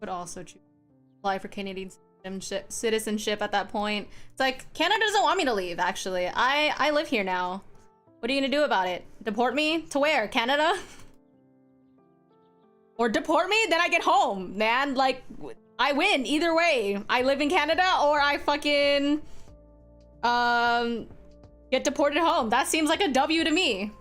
Would also choose. apply for Canadian citizenship at that point. It's like, Canada doesn't want me to leave, actually. I live here now. What are you gonna do about it? Deport me? To where? Canada? Or deport me? Then I get home, man. Like, I win either way. I live in Canada or I fucking get deported home. That seems like a W to me.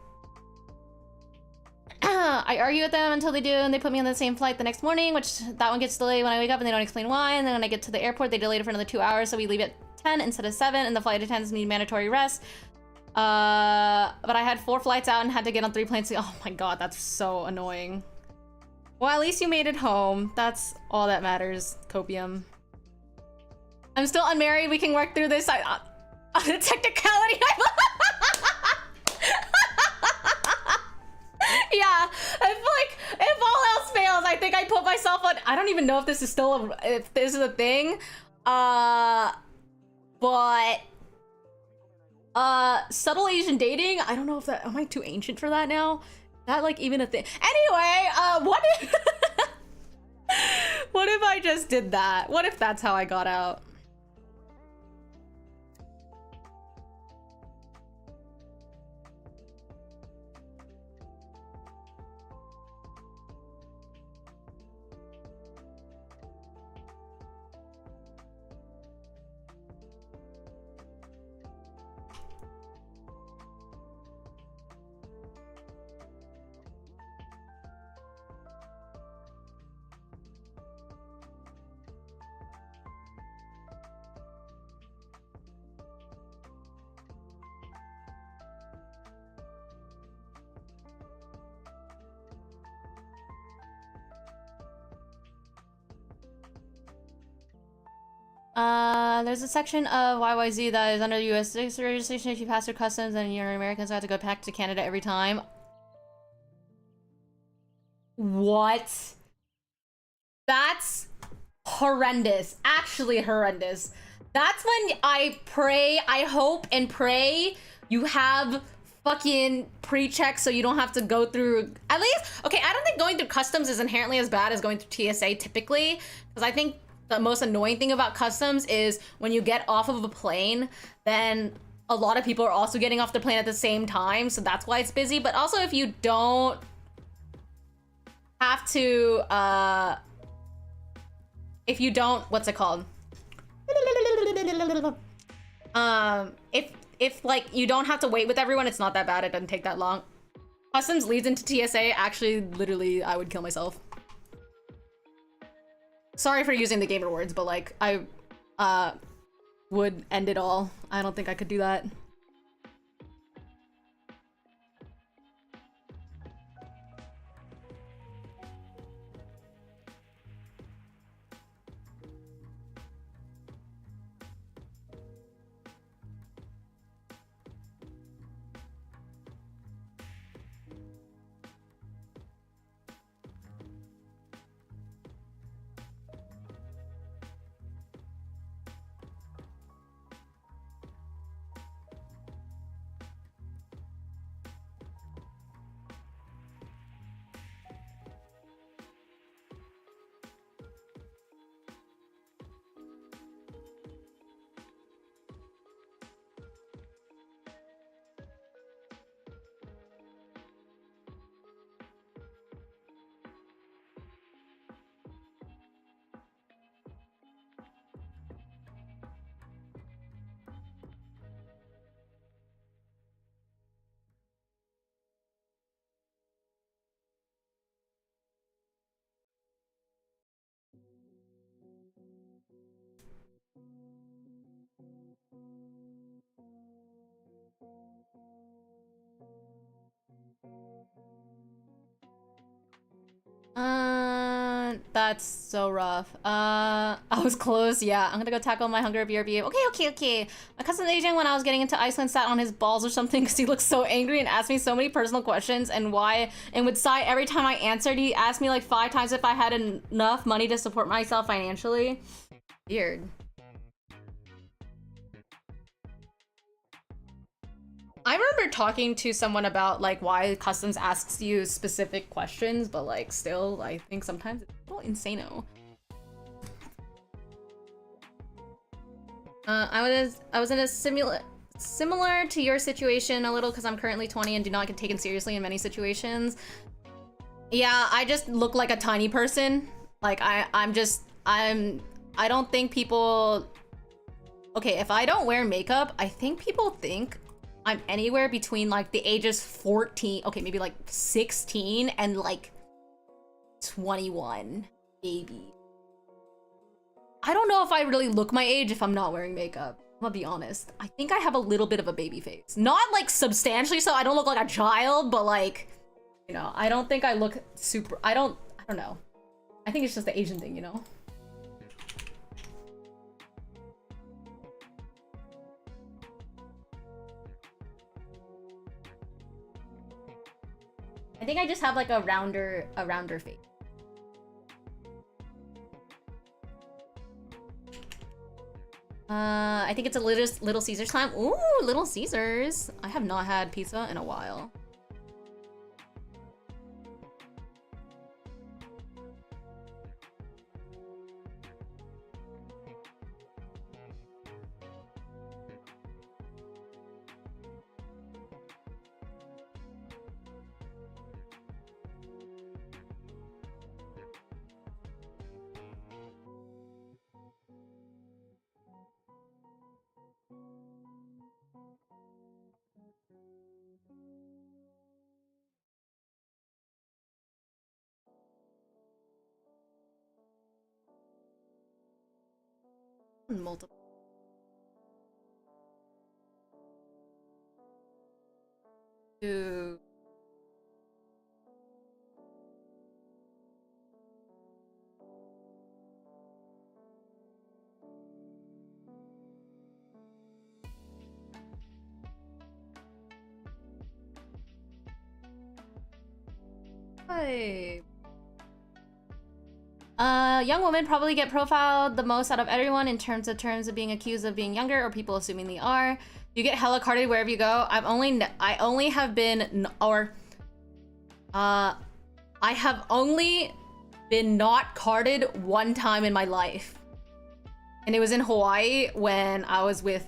I argue with them until they do, and they put me on the same flight the next morning, which that one gets delayed when I wake up and they don't explain why. And then when I get to the airport, they delayed it for another 2 hours, so we leave at 10 instead of 7, and the flight attendants need mandatory rest. But I had 4 flights out and had to get on 3 planes. Oh my god, that's so annoying. Well, at least you made it home. That's all that matters, Copium. I'm still unmarried. We can work through this. Technicality. Yeah, I feel like if all else fails, I think I put myself on. I don't even know if this is still if this is a thing. But subtle Asian dating. I don't know if that. Am I too ancient for that now? That like even a thing. Anyway, what if what if I just did that? What if that's how I got out? There's a section of YYZ that is under US registration. If you pass your customs and you're American, so I have to go back to Canada every time. What? That's horrendous. Actually horrendous. That's when I pray, I hope and pray you have fucking pre-check so you don't have to go through, at least, okay, I don't think going through customs is inherently as bad as going through TSA typically, because I think the most annoying thing about customs is when you get off of a plane, then a lot of people are also getting off the plane at the same time, so that's why it's busy. But also if you don't have to, if you don't, what's it called? If like you don't have to wait with everyone, it's not that bad, it doesn't take that long. Customs leads into TSA, actually, literally, I would kill myself. Sorry for using the gamer words, but like, I would end it all. I don't think I could do that. That's so rough. I was close. Yeah, I'm gonna go tackle my hunger BRB. Okay. My cousin Asian, when I was getting into Iceland, sat on his balls or something because he looked so angry and asked me so many personal questions and why, and would sigh every time I answered. He asked me like 5 times if I had enough money to support myself financially. Weird. I remember talking to someone about like why customs asks you specific questions, but like still, I think sometimes it's a little insano. I was in a similar to your situation a little because I'm currently 20 and do not get taken seriously in many situations. Yeah, I just look like a tiny person. Like I don't think people. Okay, if I don't wear makeup, I think people think I'm anywhere between like the ages 14, okay, maybe like 16 and like 21, maybe. I don't know if I really look my age if I'm not wearing makeup. I'm gonna be honest. I think I have a little bit of a baby face. Not like substantially so, I don't look like a child, but like, you know, I don't think I look super, I don't know. I think it's just the Asian thing, you know? I think I just have like a rounder face. I think it's a Little Caesars time. Ooh, Little Caesars. I have not had pizza in a while. Multiple. Ooh. Hi. Young women probably get profiled the most out of everyone in terms of being accused of being younger or people assuming they are. You get hella carded wherever you go. I have only been not carded one time in my life. And it was in Hawaii when I was with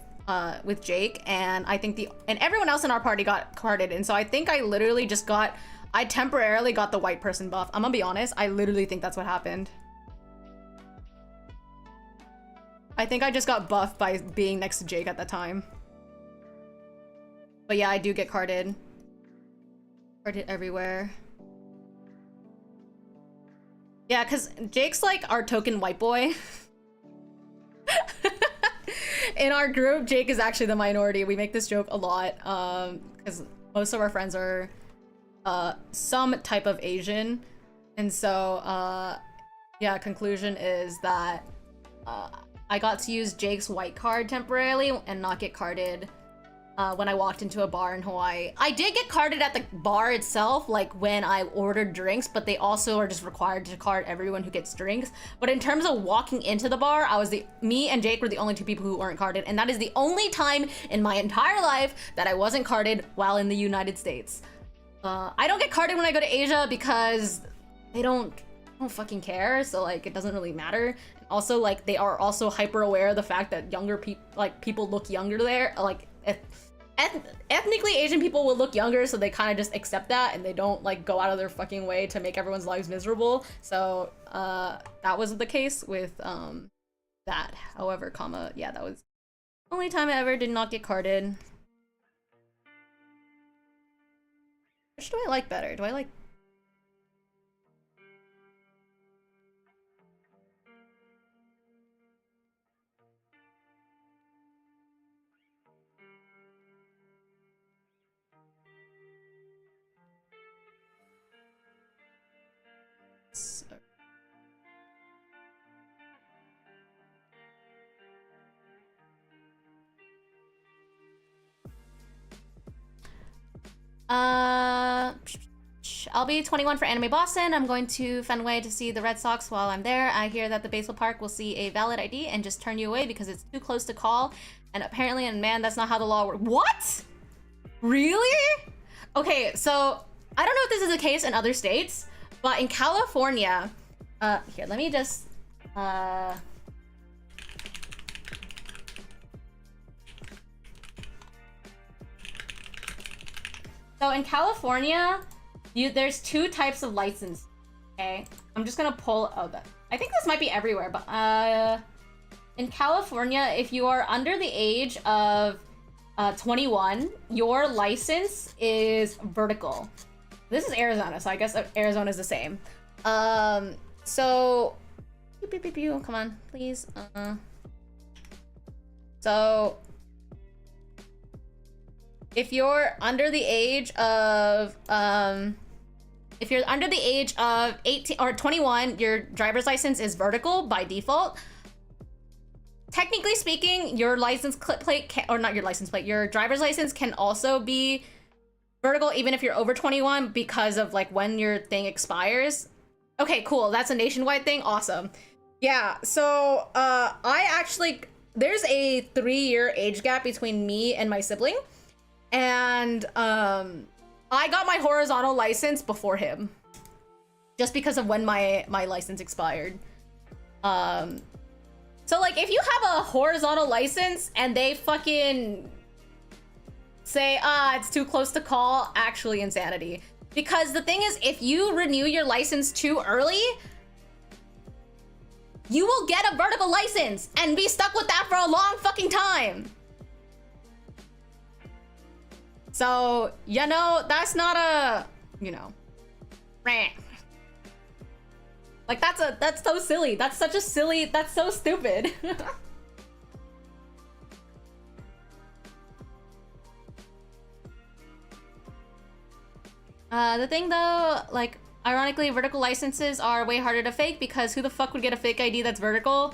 Jake, and I think and everyone else in our party got carded, and so I think I literally just I temporarily got the white person buff. I'm gonna be honest, I literally think that's what happened. I think I just got buffed by being next to Jake at the time. But yeah, I do get carded. Carded everywhere. Yeah, because Jake's like our token white boy. In our group, Jake is actually the minority. We make this joke a lot because most of our friends are some type of Asian. And so, yeah, conclusion is that I got to use Jake's white card temporarily and not get carded when I walked into a bar in Hawaii. I did get carded at the bar itself, like when I ordered drinks, but they also are just required to card everyone who gets drinks. But in terms of walking into the bar, me and Jake were the only two people who weren't carded, and that is the only time in my entire life that I wasn't carded while in the United States. I don't get carded when I go to Asia because they don't fucking care, so like it doesn't really matter. Also, like they are also hyper aware of the fact that younger people look younger there. Like ethnically Asian people will look younger, so they kind of just accept that and they don't like go out of their fucking way to make everyone's lives miserable. So that was the case with that. However, yeah, that was the only time I ever did not get carded. Which do I like better? Do I like... I'll be 21 for Anime Boston. I'm going to Fenway to see the Red Sox while I'm there. I hear that the baseball park will see a valid ID and just turn you away because it's too close to call. And apparently, and man, that's not how the law works. What? Really? Okay, so I don't know if this is the case in other states, but in California, here, let me just, So in California, there's 2 types of license. Okay, I'm just gonna pull. Oh, I think this might be everywhere, but in California, if you are under the age of 21, your license is vertical. This is Arizona, so I guess Arizona is the same. So, come on, please. So, if you're under the age of 18 or 21, your driver's license is vertical by default. Technically speaking, your license plate or not your license plate, your driver's license can also be vertical even if you're over 21 because of like when your thing expires. Okay, cool. That's a nationwide thing. Awesome. Yeah. So there's a 3-year age gap between me and my sibling, and I got my horizontal license before him, just because of when my license expired. So like if you have a horizontal license and they fucking say, it's too close to call, actually insanity. Because the thing is, if you renew your license too early, you will get a vertical license and be stuck with that for a long fucking time. So, you know, that's not a, you know, rant. Like that's so silly. That's such a silly, that's so stupid. The thing though, like, ironically, vertical licenses are way harder to fake because who the fuck would get a fake ID that's vertical?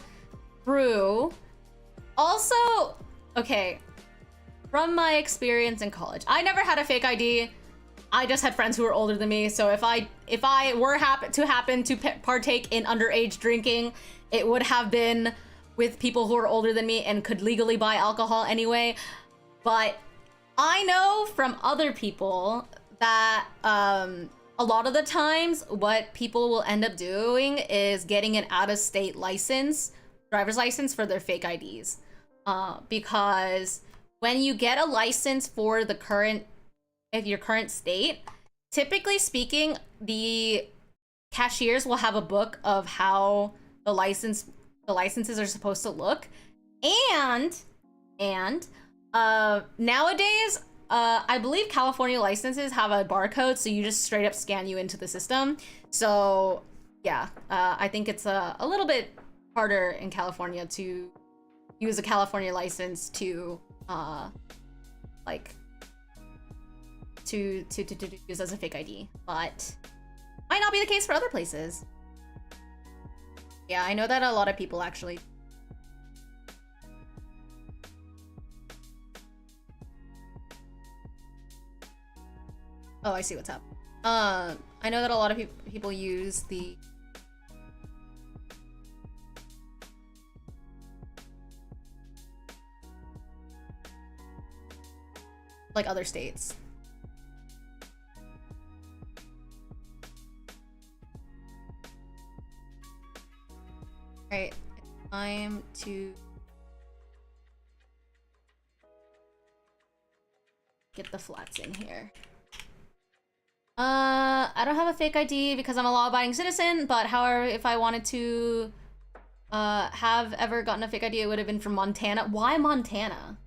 True. Also, okay, from my experience in college, I never had a fake ID. I just had friends who were older than me, so if I were happen to partake in underage drinking, it would have been with people who are older than me and could legally buy alcohol anyway. But I know from other people that a lot of the times what people will end up doing is getting an out-of-state license, driver's license, for their fake IDs. Because when you get a license for your current state, typically speaking, the cashiers will have a book of how the licenses are supposed to look, and nowadays I believe California licenses have a barcode, so you just straight up scan you into the system. So yeah, I think it's a little bit harder in California to use a California license to to use as a fake ID, but might not be the case for other places. Yeah, I know that a lot of people actually. Oh, I see what's up. I know that a lot of people use the like other states. Right, time to get the flats in here. I don't have a fake ID because I'm a law-abiding citizen, but however, if I wanted to have ever gotten a fake ID, it would have been from Montana. Why Montana?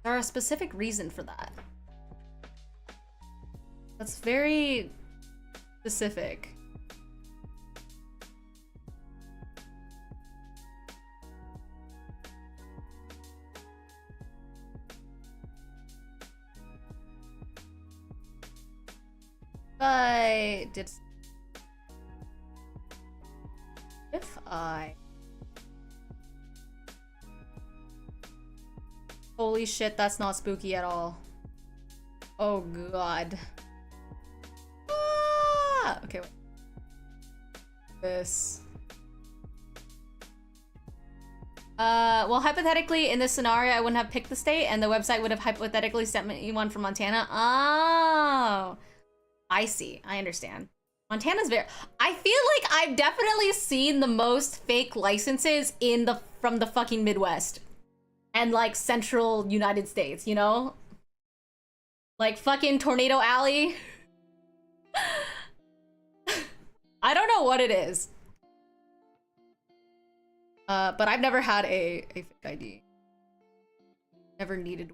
There a specific reason for that. That's very specific. If I holy shit, that's not spooky at all. Oh god. Ah! Okay, wait. This. Well, hypothetically, in this scenario, I wouldn't have picked the state, and the website would have hypothetically sent me one from Montana. Oh, I see. I understand. Montana's very. I feel like I've definitely seen the most fake licenses from the fucking Midwest and like central United States, you know? Like fucking Tornado Alley. I don't know what it is. But I've never had a fake ID. Never needed.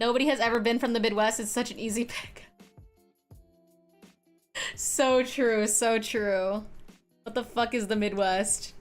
Nobody has ever been from the Midwest. It's such an easy pick. So true, so true. What the fuck is the Midwest?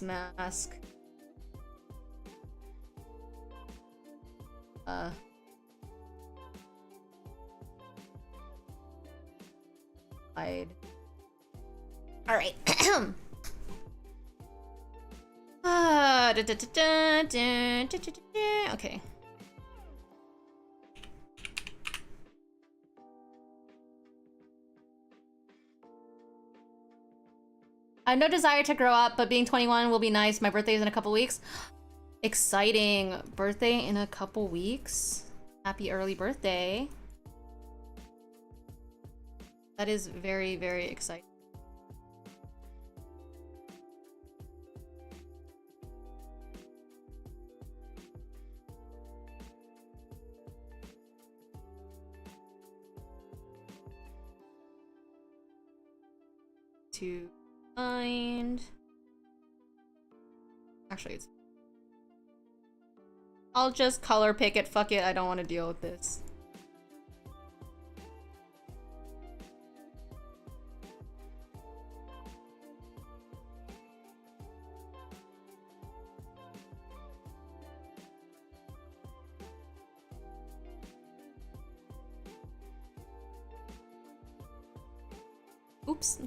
Mask. Hide. All right. Okay. I have no desire to grow up, but being 21 will be nice. My birthday is in a couple weeks. Exciting. Birthday in a couple weeks. Happy early birthday. That is very, very exciting. To find. Actually, it's. I'll just color pick it. Fuck it. I don't want to deal with this. Oops.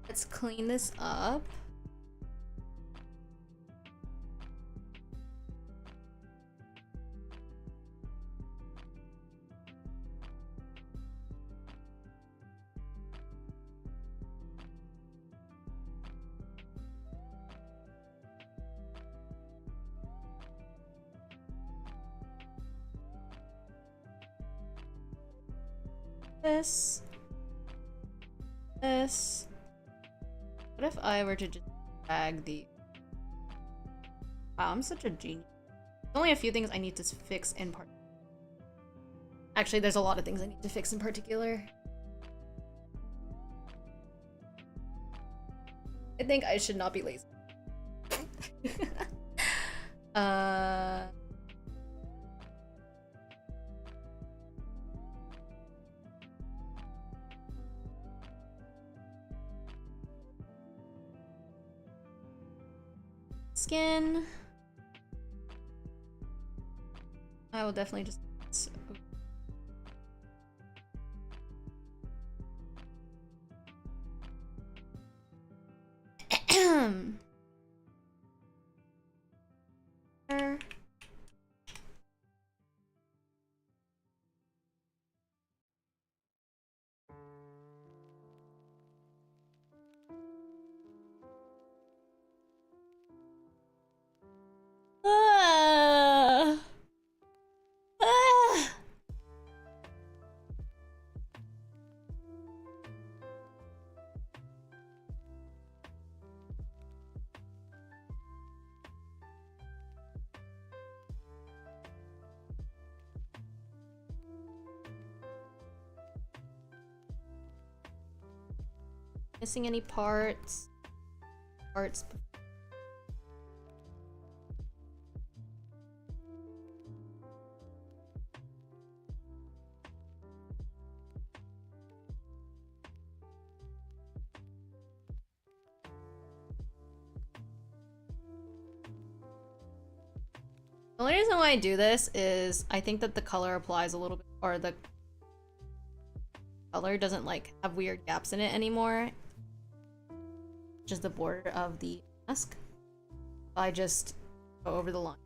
Let's clean this up. This. What if I were to just drag the... Wow, I'm such a genius. There's only a few things I need to fix in part. Actually, there's a lot of things I need to fix in particular. I think I should not be lazy. Skin. I will definitely just... Missing any parts? Parts. The only reason why I do this is I think that the color applies a little bit, or the color doesn't like have weird gaps in it anymore. Just the border of the mask. I just go over the line.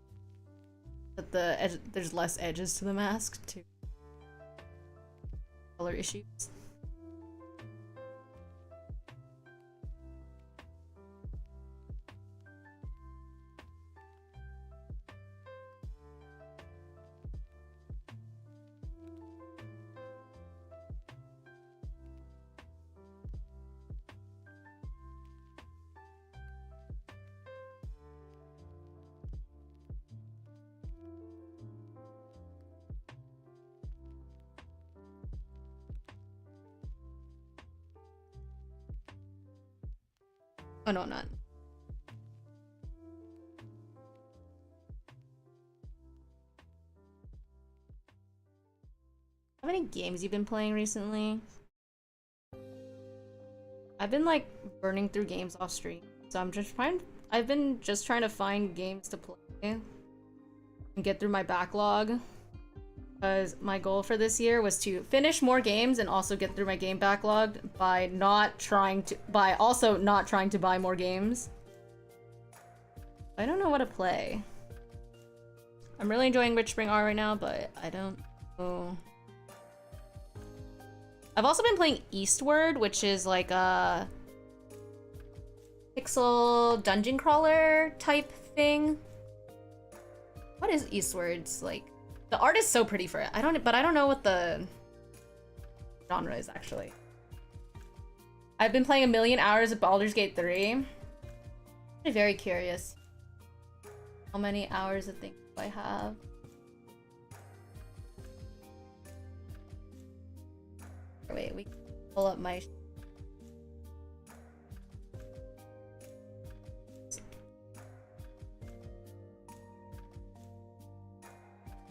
But there's less edges to the mask to color issues. Oh no, not. How many games you've been playing recently? I've been like burning through games off stream, so I've been just trying to find games to play and get through my backlog. Because my goal for this year was to finish more games and also get through my game backlog by also not trying to buy more games. I don't know what to play. I'm really enjoying Rich Spring R right now, but I don't know. I've also been playing Eastward, which is like a pixel dungeon crawler type thing. What is Eastward's like? The art is so pretty for it. I don't know what the genre is actually. I've been playing 1,000,000 hours of Baldur's Gate 3. I'm very curious. How many hours of things do I have? Wait, we can pull up my...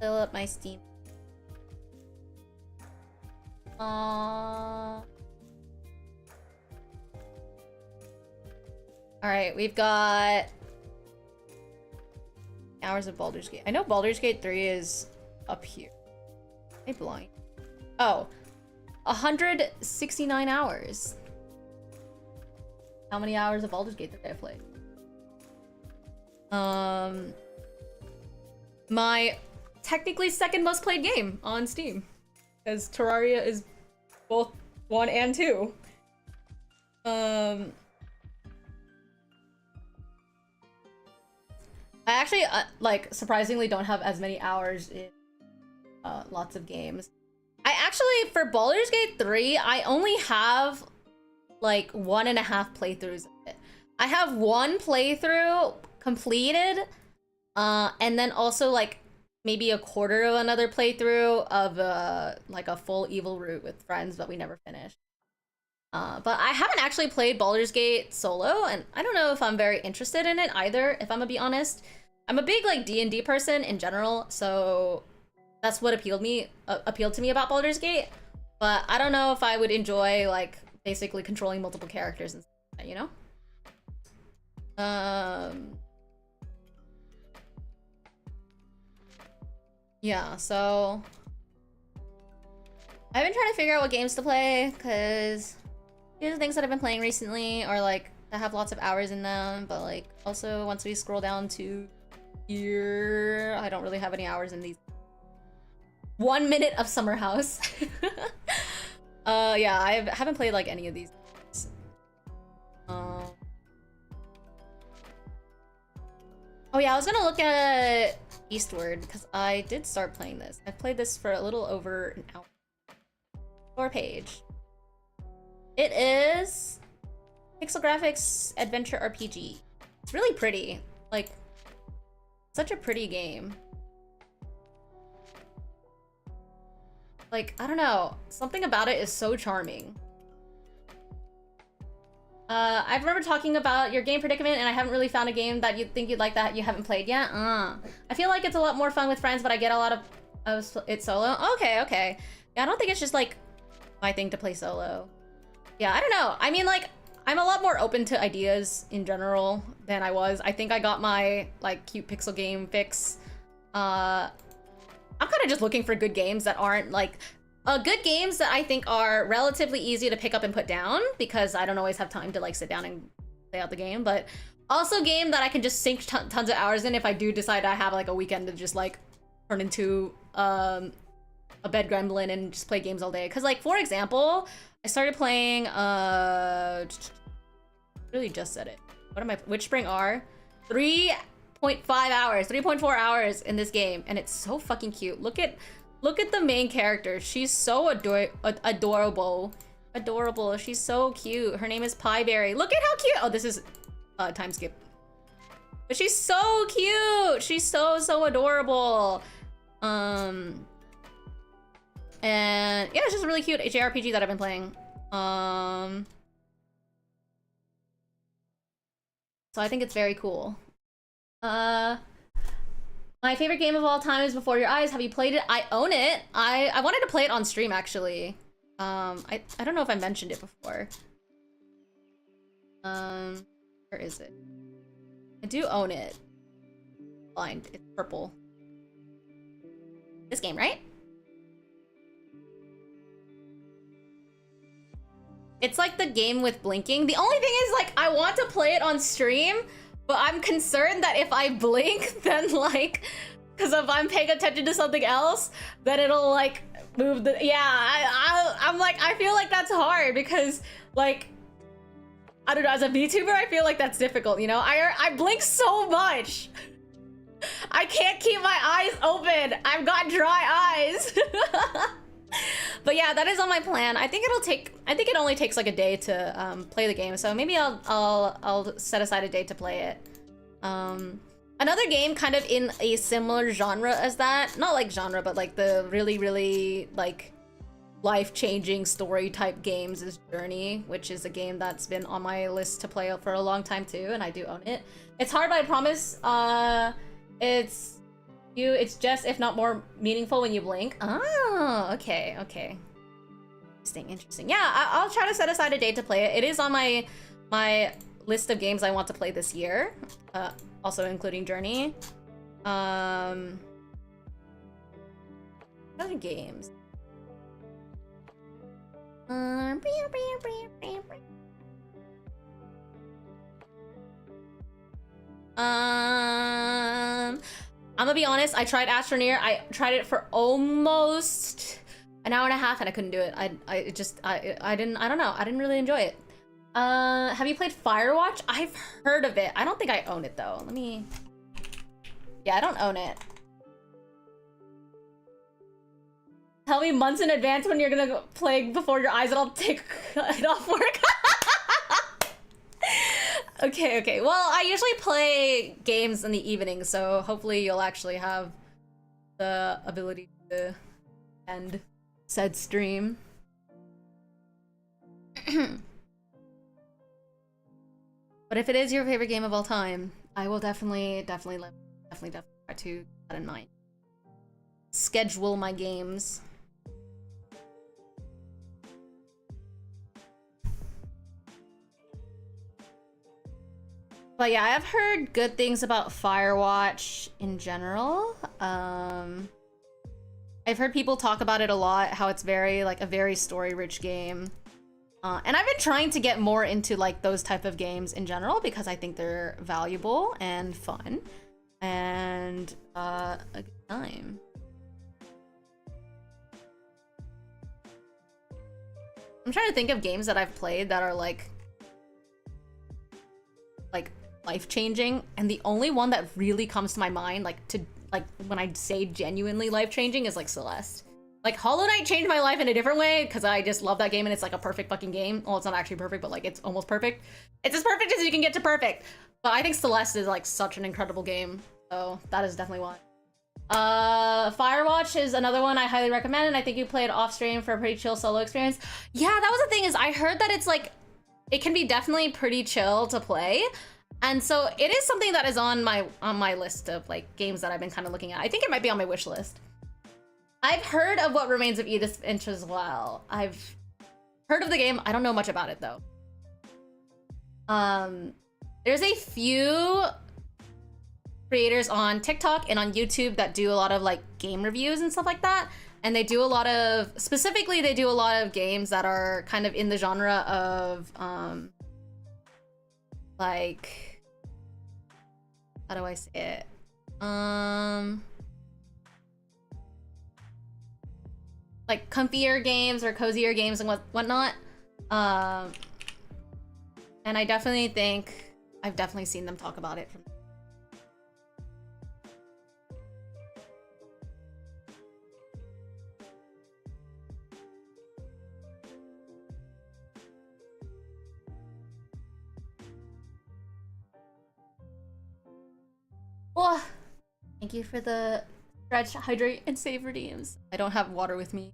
Fill up my Steam. Alright, we've got hours of Baldur's Gate. I know Baldur's Gate 3 is up here. Am I blind? Oh, 169 hours. How many hours of Baldur's Gate did I play? My technically second most played game on Steam, because Terraria is both 1 and 2. I actually like surprisingly don't have as many hours in lots of games. I actually, for Baldur's Gate 3, I only have like 1.5 playthroughs of it. I have 1 playthrough completed, and then also like maybe a quarter of another playthrough of like a full evil route with friends, but we never finished. But I haven't actually played Baldur's Gate solo, and I don't know if I'm very interested in it either, if I'm gonna be honest. I'm a big like D&D person in general, so that's what appealed to me about Baldur's Gate. But I don't know if I would enjoy like basically controlling multiple characters and stuff like that, you know? Yeah, so I've been trying to figure out what games to play, because these are things that I've been playing recently, or like that have lots of hours in them, but like also once we scroll down to here, I don't really have any hours in these. 1 minute of Summer House. Yeah, I haven't played like any of these. Oh yeah, I was gonna look at Eastward, because I did start playing this. I've played this for a little over an hour. Floor page. It is pixel graphics adventure RPG. It's really pretty. Like, such a pretty game. Like, I don't know. Something about it is so charming. I remember talking about your game predicament, and I haven't really found a game that you think you'd like that you haven't played yet. I feel like it's a lot more fun with friends, but I get a lot of it solo. Okay, okay. Yeah, I don't think it's just like my thing to play solo. Yeah, I don't know. I mean, like, I'm a lot more open to ideas in general than I was. I think I got my like cute pixel game fix. I'm kind of just looking for good games that aren't like good games that I think are relatively easy to pick up and put down, because I don't always have time to like sit down and play out the game, but also game that I can just sink tons of hours in if I do decide I have like a weekend to just like turn into a bed gremlin and just play games all day. Because like, for example, I started playing really just said it. What am I? Witchspring R? 3.5 hours, 3.4 hours in this game, and it's so fucking cute. Look at the main character. She's so adorable. Adorable. She's so cute. Her name is Pieberry. Look at how cute. Oh, this is time skip. But she's so cute. She's so adorable. And yeah, it's just a really cute JRPG that I've been playing. So I think it's very cool. My favorite game of all time is Before Your Eyes. Have you played it? I own it. I wanted to play it on stream, actually. I don't know if I mentioned it before. Where is it? I do own it. Blind. It's purple. This game, right? It's like the game with blinking. The only thing is, like, I want to play it on stream, but I'm concerned that if I blink, then like, because if I'm paying attention to something else, then it'll like move the, yeah, I'm like, I feel like that's hard because like, I don't know, as a VTuber, I feel like that's difficult, you know? I blink so much. I can't keep my eyes open. I've got dry eyes. But yeah, that is on my plan. I think it only takes like a day to play the game, so maybe I'll set aside a day to play it. Another game kind of in a similar genre as that, not like genre, but like the really like life-changing story type games is Journey, which is a game that's been on my list to play for a long time too, and I do own it. It's hard, but I promise it's just, if not more meaningful when you blink. Oh, okay. Interesting. Yeah, I'll try to set aside a day to play it. It is on my list of games I want to play this year, also including Journey. Other games. I'm gonna be honest, I tried Astroneer. I tried it for almost an hour and a half and I couldn't do it. I don't know. I didn't really enjoy it. Have you played Firewatch? I've heard of it. I don't think I own it though. Yeah, I don't own it. Tell me months in advance when you're gonna play Before Your Eyes and I'll take it off work. Okay. Well, I usually play games in the evening, so hopefully you'll actually have the ability to end said stream. But if it is your favorite game of all time, I will definitely try to keep that in mind. Schedule my games. But yeah, I've heard good things about Firewatch in general. I've heard people talk about it a lot, how it's a very story-rich game. And I've been trying to get more into like those type of games in general because I think they're valuable and fun and a good time. I'm trying to think of games that I've played that are like life-changing, and the only one that really comes to my mind when I say genuinely life-changing is like Celeste. Like Hollow Knight changed my life in a different way because I just love that game and it's like a perfect fucking game. Well, it's not actually perfect, but like it's almost perfect. It's as perfect as you can get to perfect. But I think Celeste is like such an incredible game, so that is definitely one. Firewatch is another one I highly recommend, and I think you played off stream for a pretty chill solo experience. Yeah, that was the thing, is I heard that it's like it can be definitely pretty chill to play. And so it is something that is on my list of like games that I've been kind of looking at. I think it might be on my wish list. I've heard of What Remains of Edith Finch as well. I've heard of the game. I don't know much about it though. There's a few creators on TikTok and on YouTube that do a lot of like game reviews and stuff like that. And they do a lot of, specifically they do a lot of games that are kind of in the genre of like, how do I say it? Like comfier games or cozier games and whatnot. And I definitely think I've definitely seen them talk about it. Oh, thank you for the stretch, hydrate, and save redeems. I don't have water with me.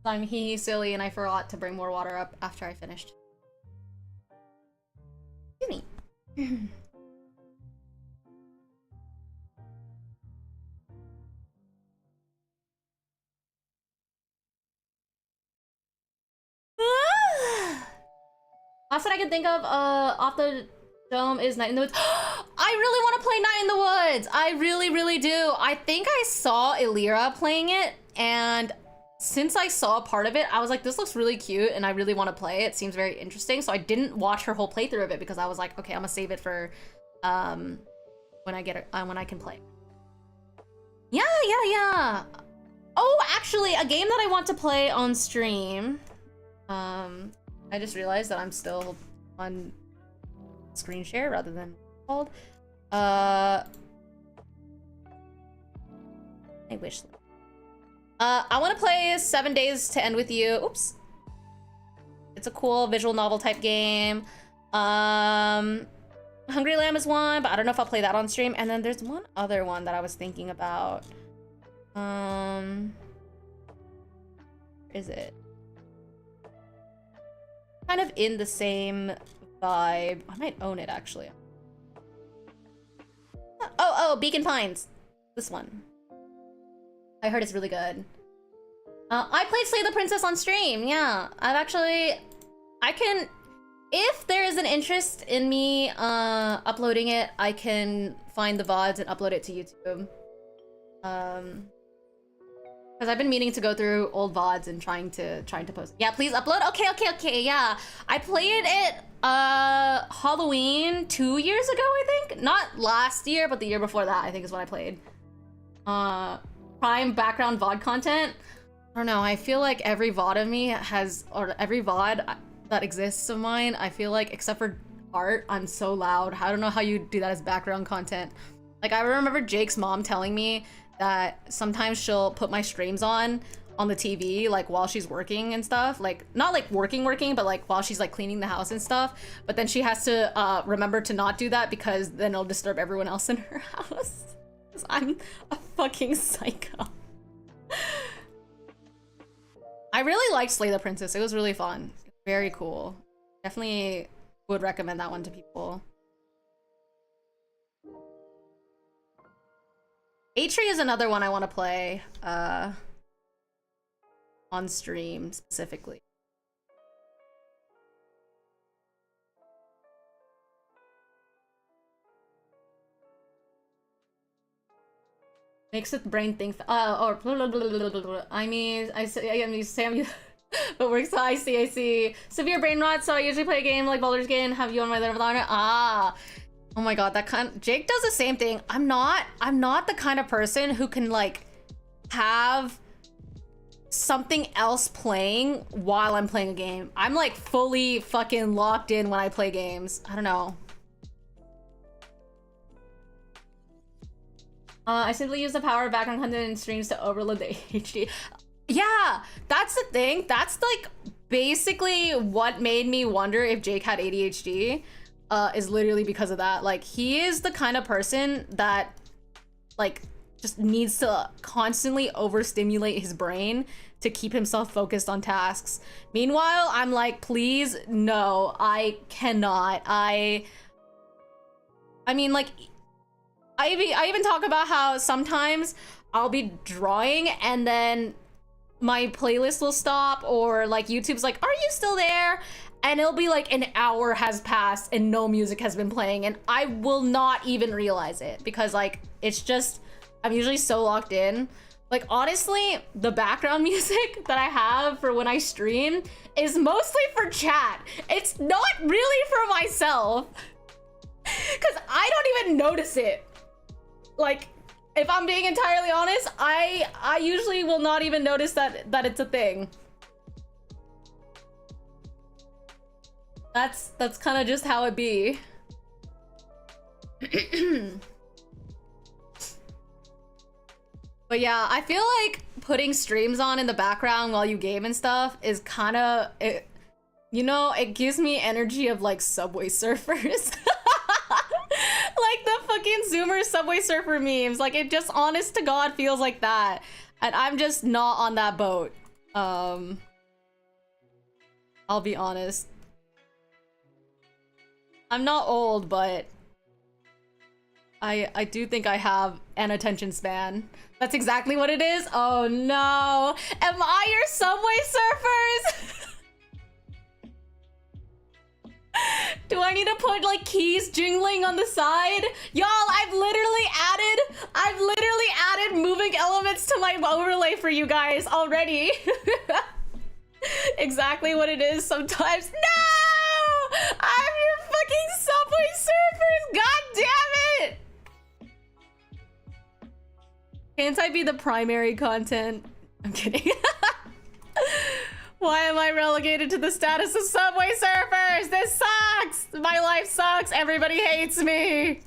I'm hee silly and I forgot to bring more water up after I finished. Excuse me. Last one I can think of off the dome is Night in the Woods. I really want to play Night in the Woods. I really, really do. I think I saw Elira playing it, and since I saw part of it, I was like, this looks really cute, and I really want to play it. It seems very interesting. So I didn't watch her whole playthrough of it because I was like, okay, I'm gonna save it for when I get it, when I can play. Yeah. Oh, actually, a game that I want to play on stream. I just realized that I'm still on screen share rather than called. I wish. I want to play 7 Days to End With You. Oops. It's a cool visual novel type game. Hungry Lamb is one, but I don't know if I'll play that on stream. And then there's one other one that I was thinking about. Where is it? Kind of in the same vibe. I might own it actually. Oh, Beacon Pines. This one. I heard it's really good. I played Slay the Princess on stream. Yeah, I can, if there is an interest in me uploading it, I can find the VODs and upload it to YouTube. Because I've been meaning to go through old VODs and trying to post. Yeah, please upload. Okay. Yeah, I played it Halloween 2 years ago, I think. Not last year, but the year before that, I think is when I played. Prime background VOD content. I don't know. I feel like every VOD of me has, or every VOD that exists of mine, I feel like, except for art, I'm so loud. I don't know how you do that as background content. Like, I remember Jake's mom telling me that sometimes she'll put my streams on the TV, like while she's working and stuff, like not like working, but like while she's like cleaning the house and stuff. But then she has to remember to not do that because then it'll disturb everyone else in her house. Because I'm a fucking psycho. I really liked Slay the Princess. It was really fun. Very cool. Definitely would recommend that one to people. Atri is another one I want to play on stream specifically. Makes the brain think. Or I mean, Sam. But works. I see. Severe brain rot. So I usually play a game like Baldur's Gate and have you on my level. Oh my god, Jake does the same thing. I'm not the kind of person who can like have something else playing while I'm playing a game. I'm like fully fucking locked in when I play games. I don't know. I simply use the power of background content in streams to overload the ADHD. Yeah, that's the thing. That's like basically what made me wonder if Jake had ADHD. Is literally because of that. Like, he is the kind of person that like just needs to constantly overstimulate his brain to keep himself focused on tasks. Meanwhile, I'm like, please, no, I cannot. I mean, like, I even talk about how sometimes I'll be drawing and then my playlist will stop, or like YouTube's like, are you still there? And it'll be like an hour has passed and no music has been playing, and I will not even realize it because like it's just, I'm usually so locked in. Like honestly, the background music that I have for when I stream is mostly for chat. It's not really for myself because I don't even notice it. Like, if I'm being entirely honest, I usually will not even notice that it's a thing. That's kind of just how it be. But yeah, I feel like putting streams on in the background while you game and stuff is kind of, you know, it gives me energy of like Subway Surfers. Like the fucking Zoomer Subway Surfer memes. Like it just honest to God feels like that. And I'm just not on that boat. I'll be honest. I'm not old, but I do think I have an attention span. That's exactly what it is. Oh no. Am I your Subway Surfers? Do I need to put like keys jingling on the side? Y'all, I've literally added moving elements to my overlay for you guys already. Exactly what it is sometimes. No! I'm your fucking Subway Surfers! God damn it! Can't I be the primary content? I'm kidding. Why am I relegated to the status of Subway Surfers? This sucks! My life sucks! Everybody hates me!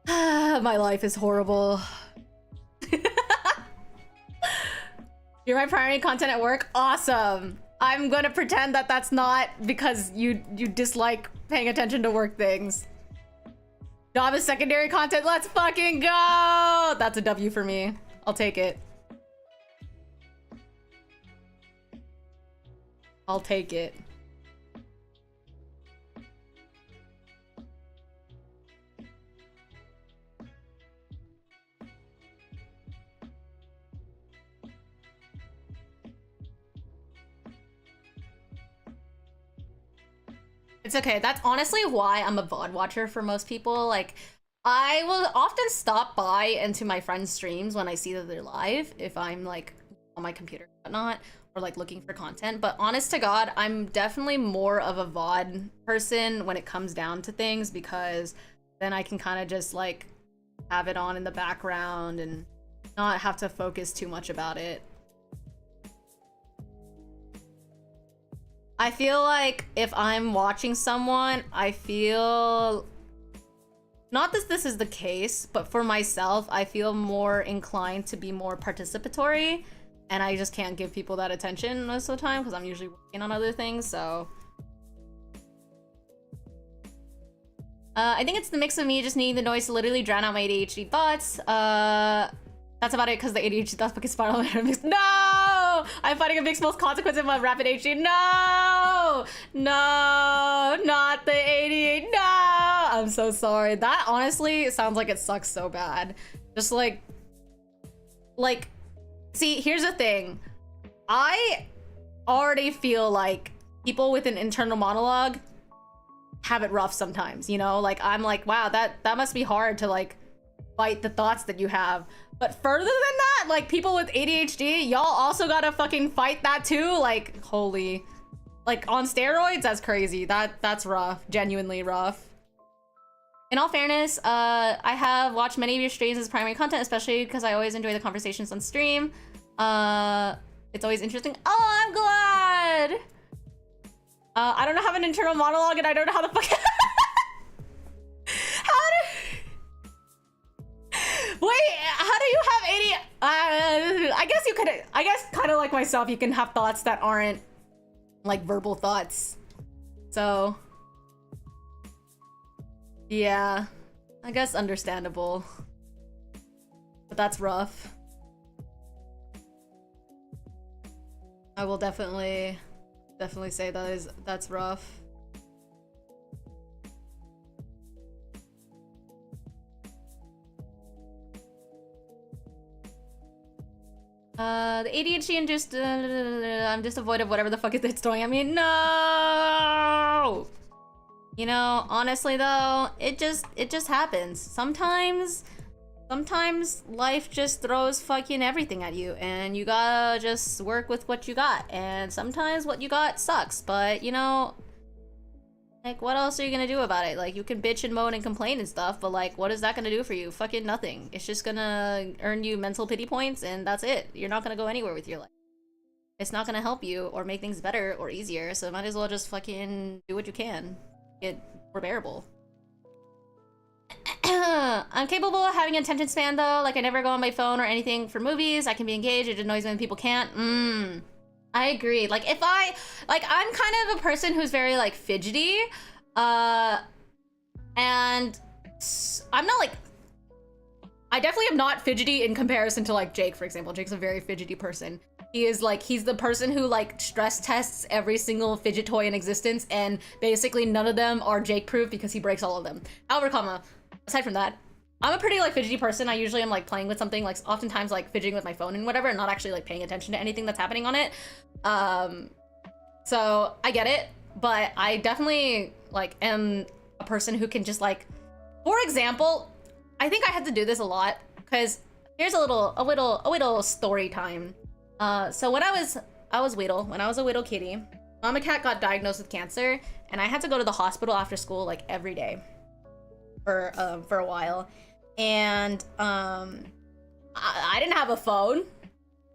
My life is horrible. You're my primary content at work? Awesome! I'm gonna pretend that that's not because you dislike paying attention to work things. Job is secondary content. Let's fucking go! That's a W for me. I'll take it. I'll take it. It's okay. That's honestly why I'm a VOD watcher for most people. Like, I will often stop by into my friends' streams when I see that they're live, if I'm like on my computer or whatnot, or like looking for content. But honest to God, I'm definitely more of a VOD person when it comes down to things, because then I can kind of just like have it on in the background and not have to focus too much about it. I feel like if I'm watching someone, I feel, not that this is the case, but for myself, I feel more inclined to be more participatory, and I just can't give people that attention most of the time because I'm usually working on other things, so. I think it's the mix of me just needing the noise to literally drown out my ADHD thoughts. That's about it, because the ADHD thoughts fucking spiral. No! I'm fighting a mixed most consequence of my rapid ADHD. No! No! Not the ADHD. No! I'm so sorry. That honestly sounds like it sucks so bad. Just like, see, here's the thing. I already feel like people with an internal monologue have it rough sometimes, you know? Like, I'm like, wow, that must be hard to like fight the thoughts that you have. But further than that, like people with ADHD, y'all also gotta fucking fight that too. Like, holy, like on steroids, that's crazy. That's rough, genuinely rough. In all fairness, I have watched many of your streams as primary content, especially because I always enjoy the conversations on stream. It's always interesting. Oh, I'm glad. I don't have an internal monologue, and I don't know how the fuck. Wait, how do you have ADHD? I guess you could, I guess kind of like myself, you can have thoughts that aren't like verbal thoughts. So yeah, I guess understandable. But that's rough. I will definitely say that's rough. The ADHD induced, I'm just avoided whatever the fuck it's throwing at me. No! You know, honestly though, it just happens. Sometimes life just throws fucking everything at you and you gotta just work with what you got. And sometimes what you got sucks, but you know, like, what else are you gonna do about it? Like, you can bitch and moan and complain and stuff, but like, what is that gonna do for you? Fucking nothing. It's just gonna earn you mental pity points and that's it. You're not gonna go anywhere with your life. It's not gonna help you or make things better or easier, so might as well just fucking do what you can. Get more bearable. I'm capable of having an attention span though. Like, I never go on my phone or anything for movies. I can be engaged. It annoys me when people can't. I agree. Like, if I'm kind of a person who's very like fidgety, and I'm not like, I definitely am not fidgety in comparison to like Jake, for example. Jake's a very fidgety person. He is like, he's the person who like stress tests every single fidget toy in existence, and basically none of them are Jake proof because he breaks all of them. However, aside from that, I'm a pretty like fidgety person. I usually am like playing with something, like oftentimes like fidgeting with my phone and whatever, and not actually like paying attention to anything that's happening on it. So I get it, but I definitely like am a person who can just like, for example, I think I had to do this a lot because here's a little story time. So when I was Weedle, when I was a Weedle kitty, Mama Cat got diagnosed with cancer, and I had to go to the hospital after school like every day for a while. And I didn't have a phone.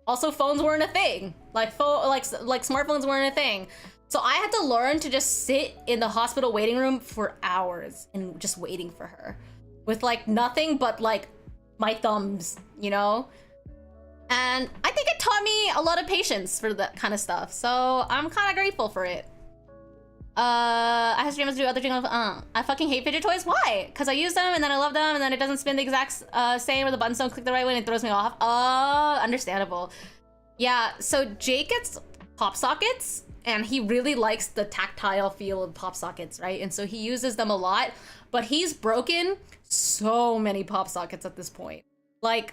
Also, phones weren't a thing. Like smartphones weren't a thing. So I had to learn to just sit in the hospital waiting room for hours and just waiting for her with like nothing but like my thumbs, you know? And I think it taught me a lot of patience for that kind of stuff. So I'm kind of grateful for it. I have streamers do other things. I fucking hate fidget toys. Why? Because I use them and then I love them and then it doesn't spin the exact same, or the buttons don't click the right way and it throws me off. Understandable. Yeah, so Jake gets pop sockets and he really likes the tactile feel of pop sockets, right? And so he uses them a lot, but he's broken so many pop sockets at this point. Like,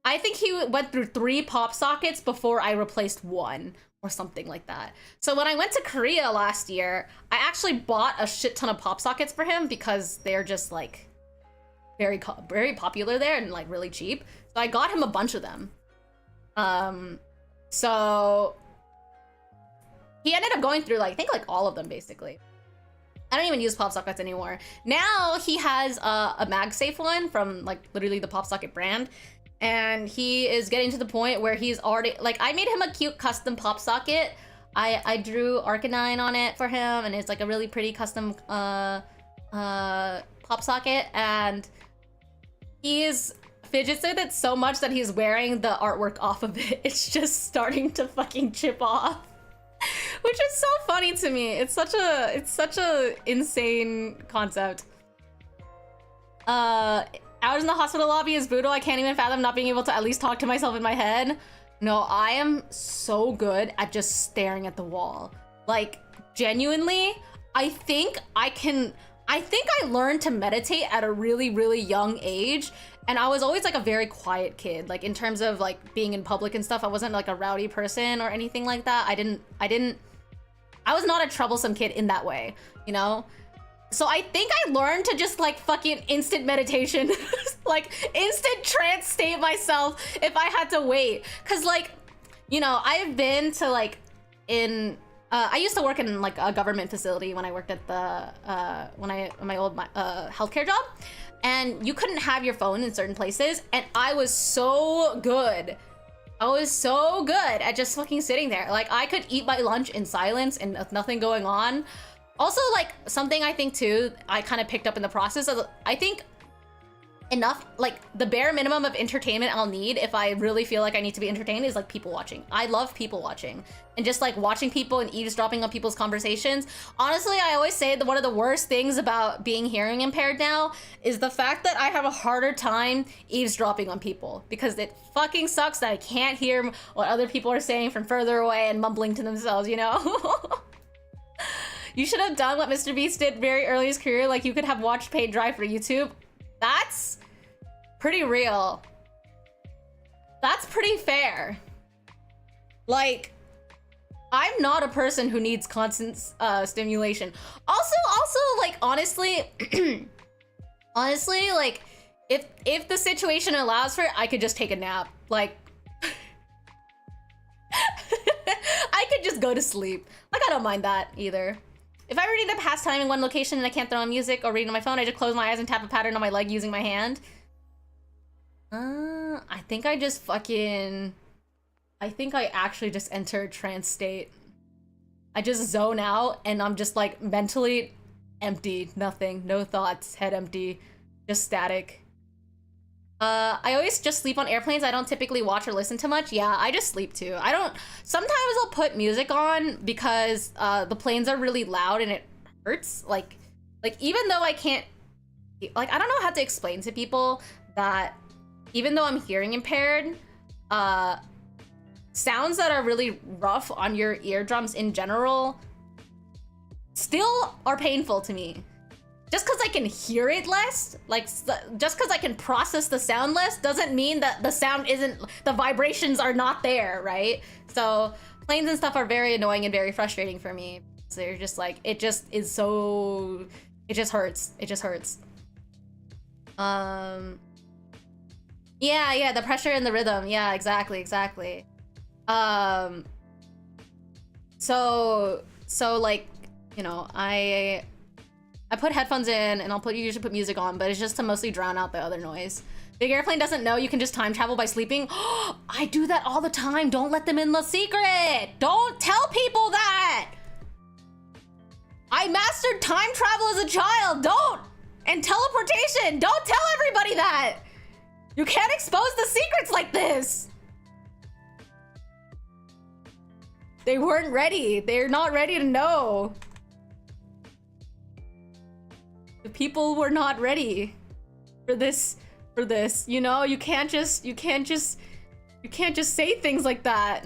I think he went through 3 pop sockets before I replaced 1. Or something like that. So when I went to Korea last year, I actually bought a shit ton of pop sockets for him because they're just like very popular there and like really cheap. So I got him a bunch of them. So he ended up going through like, I think like all of them basically. I don't even use pop sockets anymore. Now he has a MagSafe one from like literally the pop socket brand. And he is getting to the point where he's already, like, I made him a cute custom pop socket. I drew Arcanine on it for him, and it's like a really pretty custom pop socket. And he's fidgets with it so much that he's wearing the artwork off of it. It's just starting to fucking chip off, which is so funny to me. It's such a insane concept. Hours in the hospital lobby is brutal. I can't even fathom not being able to at least talk to myself in my head. No, I am so good at just staring at the wall. Like, genuinely, I think I learned to meditate at a really, really young age. And I was always like a very quiet kid. Like, in terms of like being in public and stuff, I wasn't like a rowdy person or anything like that. I was not a troublesome kid in that way, you know? So I think I learned to just like fucking instant meditation, like instant trance state myself if I had to wait. Cause like, you know, I've been to like I used to work in like a government facility when I worked at the, my old healthcare job, and you couldn't have your phone in certain places. And I was so good. At just fucking sitting there. Like I could eat my lunch in silence and with nothing going on. Also, like, something I think too, I kind of picked up in the process of, I think enough, like the bare minimum of entertainment I'll need if I really feel like I need to be entertained is like people watching. I love people watching and just like watching people and eavesdropping on people's conversations. Honestly, I always say that one of the worst things about being hearing impaired now is the fact that I have a harder time eavesdropping on people because it fucking sucks that I can't hear what other people are saying from further away and mumbling to themselves, you know? You should have done what Mr. Beast did very early in his career, like you could have watched paid drive for YouTube. That's pretty real. That's pretty fair. Like, I'm not a person who needs constant stimulation. Also, like, honestly, honestly, like, if the situation allows for it, I could just take a nap. Like, I could just go to sleep. Like, I don't mind that either. If I ever need to pass time in one location and I can't throw on music or read on my phone, I just close my eyes and tap a pattern on my leg using my hand. I think I just fucking... I think I actually just enter a trance state. I just zone out and I'm just like mentally empty, nothing, no thoughts, head empty, just static. I always just sleep on airplanes. I don't typically watch or listen to much. Yeah, I just sleep too. I don't... Sometimes I'll put music on because the planes are really loud and it hurts. Like even though I can't... Like, I don't know how to explain to people that even though I'm hearing impaired, sounds that are really rough on your eardrums in general still are painful to me. Just because I can hear it less, like, just because I can process the sound less doesn't mean that the sound isn't, the vibrations are not there, right? So planes and stuff are very annoying and very frustrating for me. So you're just like, it just is so, it just hurts. It just hurts. Yeah, the pressure and the rhythm. Yeah, exactly. So like, you know, I put headphones in and I'll usually put music on, but it's just to mostly drown out the other noise. Big Airplane doesn't know you can just time travel by sleeping. I do that all the time. Don't let them in the secret. Don't tell people that. I mastered time travel as a child. Don't. And teleportation. Don't tell everybody that. You can't expose the secrets like this. They weren't ready. They're not ready to know. The people were not ready for this, you know? You can't just say things like that.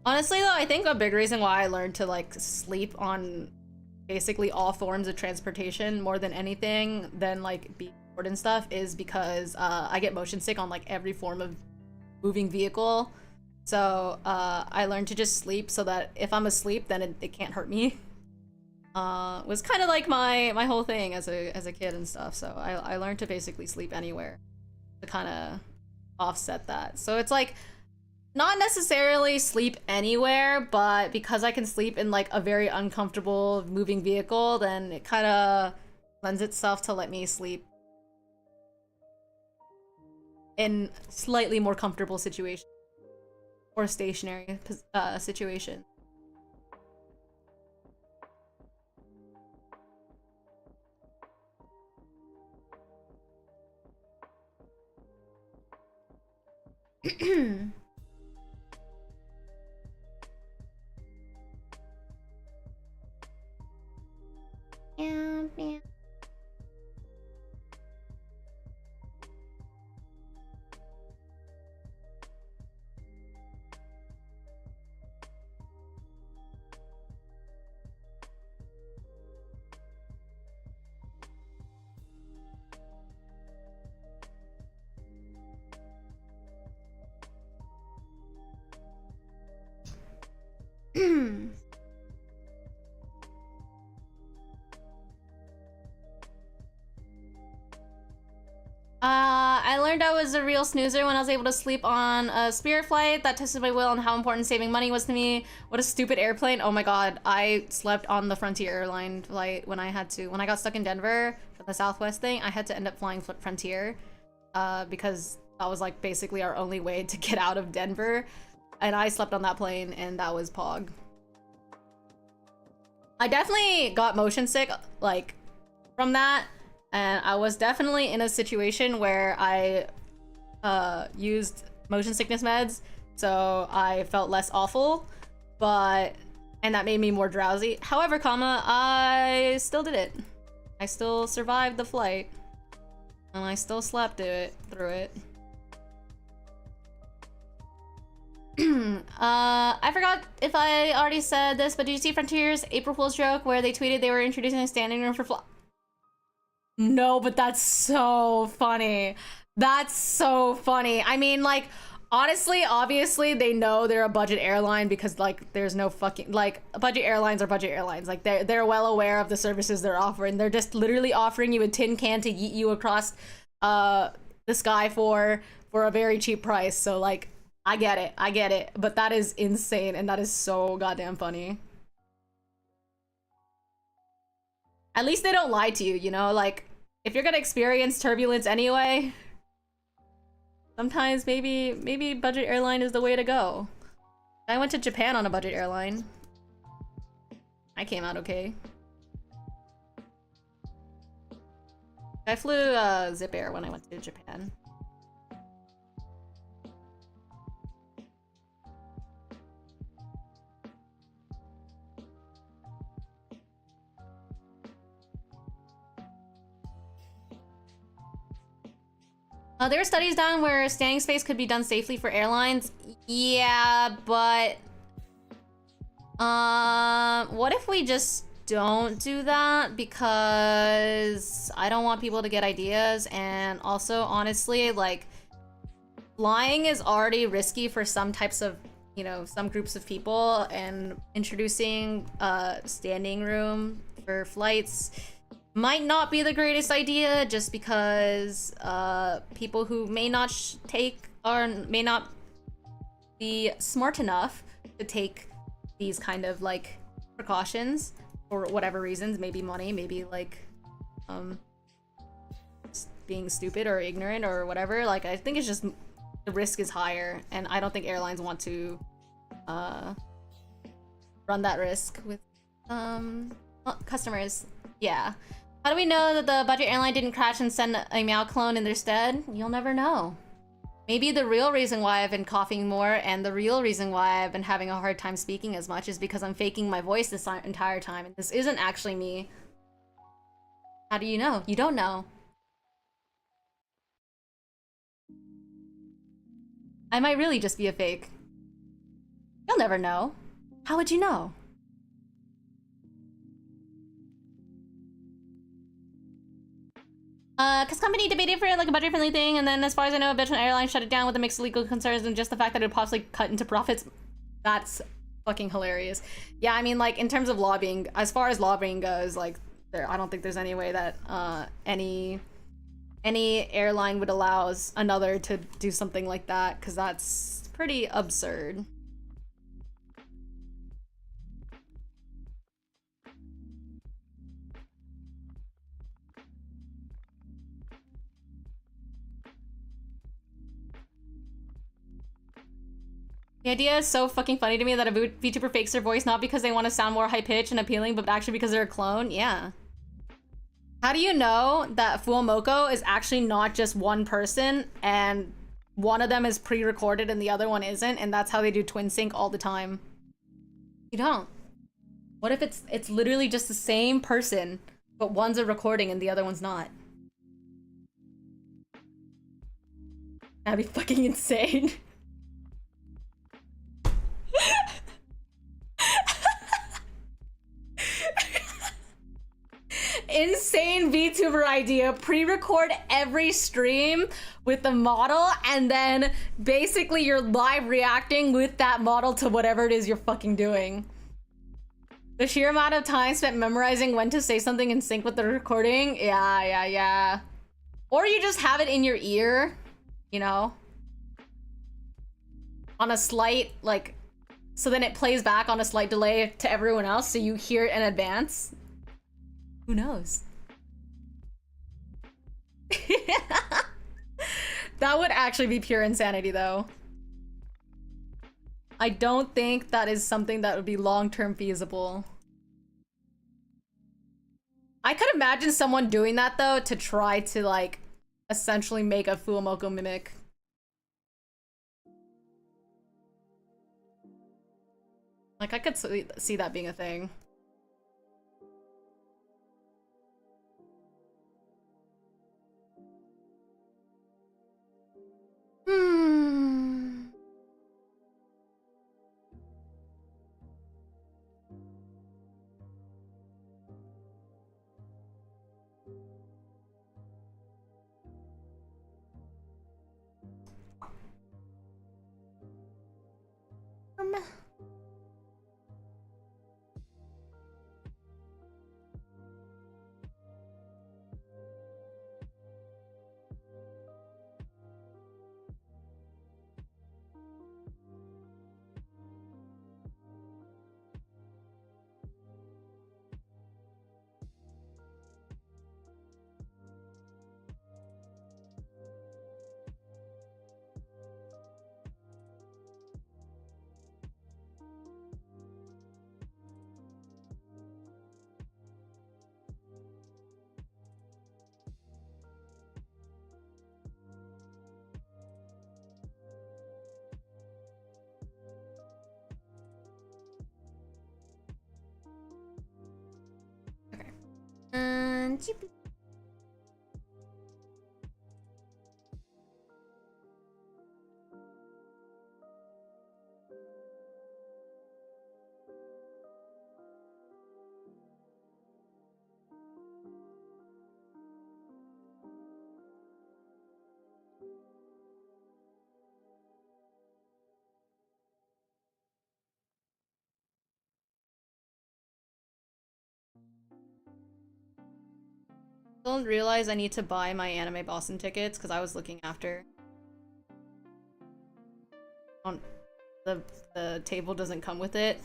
Honestly though, I think a big reason why I learned to like sleep on basically all forms of transportation more than anything than like be and stuff is because I get motion sick on like every form of moving vehicle. So I learned to just sleep so that if I'm asleep then it can't hurt me. Was kind of like my whole thing as a kid and stuff. So I learned to basically sleep anywhere to kind of offset that. So it's like not necessarily sleep anywhere, but because I can sleep in like a very uncomfortable moving vehicle, then it kind of lends itself to let me sleep in slightly more comfortable situation or stationary situation. Yeah. I learned I was a real snoozer when I was able to sleep on a Spirit flight. That tested my will and how important saving money was to me. What a stupid airplane. Oh my god, I slept on the Frontier airline flight when I got stuck in Denver for the Southwest thing. I had to end up flying Frontier because That was like basically our only way to get out of Denver. And I slept on that plane, and that was Pog. I definitely got motion sick, like, from that. And I was definitely in a situation where I used motion sickness meds, so I felt less awful, and that made me more drowsy. However, I still did it. I still survived the flight, and I still slept through it. I forgot if I already said this, but did you see Frontier's April Fool's joke where they tweeted they were introducing a standing room for No, but that's so funny. That's so funny. I mean, like, honestly, obviously, they know they're a budget airline because, like, there's no fucking, like, budget airlines are budget airlines. Like, they're well aware of the services they're offering. They're just literally offering you a tin can to yeet you across the sky for a very cheap price. So, like, I get it. But that is insane, and that is so goddamn funny. At least they don't lie to you, you know? Like, if you're gonna experience turbulence anyway, sometimes maybe budget airline is the way to go. I went to Japan on a budget airline. I came out okay. I flew Zip Air when I went to Japan. There were studies done where standing space could be done safely for airlines. Yeah, but what if we just don't do that? Because I don't want people to get ideas, and also, honestly, like, flying is already risky for some types of, you know, some groups of people, and introducing standing room for flights might not be the greatest idea, just because people who may not may not be smart enough to take these kind of, like, precautions for whatever reasons, maybe money, maybe like being stupid or ignorant or whatever. Like, I think it's just the risk is higher, and I don't think airlines want to run that risk with customers. Yeah. How do we know that the budget airline didn't crash and send a Miao clone in their stead? You'll never know. Maybe the real reason why I've been coughing more, and the real reason why I've been having a hard time speaking as much, is because I'm faking my voice this entire time, and this isn't actually me. How do you know? You don't know. I might really just be a fake. You'll never know. How would you know? Cause company debated for like a budget-friendly thing, and then as far as I know, a veteran airline shut it down with a mix of legal concerns and just the fact that it would possibly cut into profits. That's fucking hilarious. Yeah, I mean, like, in terms of lobbying, as far as lobbying goes, like, I don't think there's any way that any airline would allow another to do something like that, because that's pretty absurd. The idea is so fucking funny to me that a VTuber fakes their voice not because they want to sound more high-pitched and appealing, but actually because they're a clone. Yeah. How do you know that Fuomoko is actually not just one person, and one of them is pre-recorded and the other one isn't, and that's how they do twin sync all the time? You don't. What if it's literally just the same person, but one's a recording and the other one's not? That'd be fucking insane. Insane VTuber idea. Pre-record every stream with the model, and then basically you're live reacting with that model to whatever it is you're fucking doing. The sheer amount of time spent memorizing when to say something in sync with the recording. Yeah. Or you just have it in your ear, you know? On a slight, like, so then it plays back on a slight delay to everyone else, so you hear it in advance. Who knows? That would actually be pure insanity, though. I don't think that is something that would be long-term feasible. I could imagine someone doing that, though, to try to, like, essentially make a Fuumoco mimic. Like, I could see that being a thing. Don't realize I need to buy my Anime Boston tickets because I was looking after. The table doesn't come with it.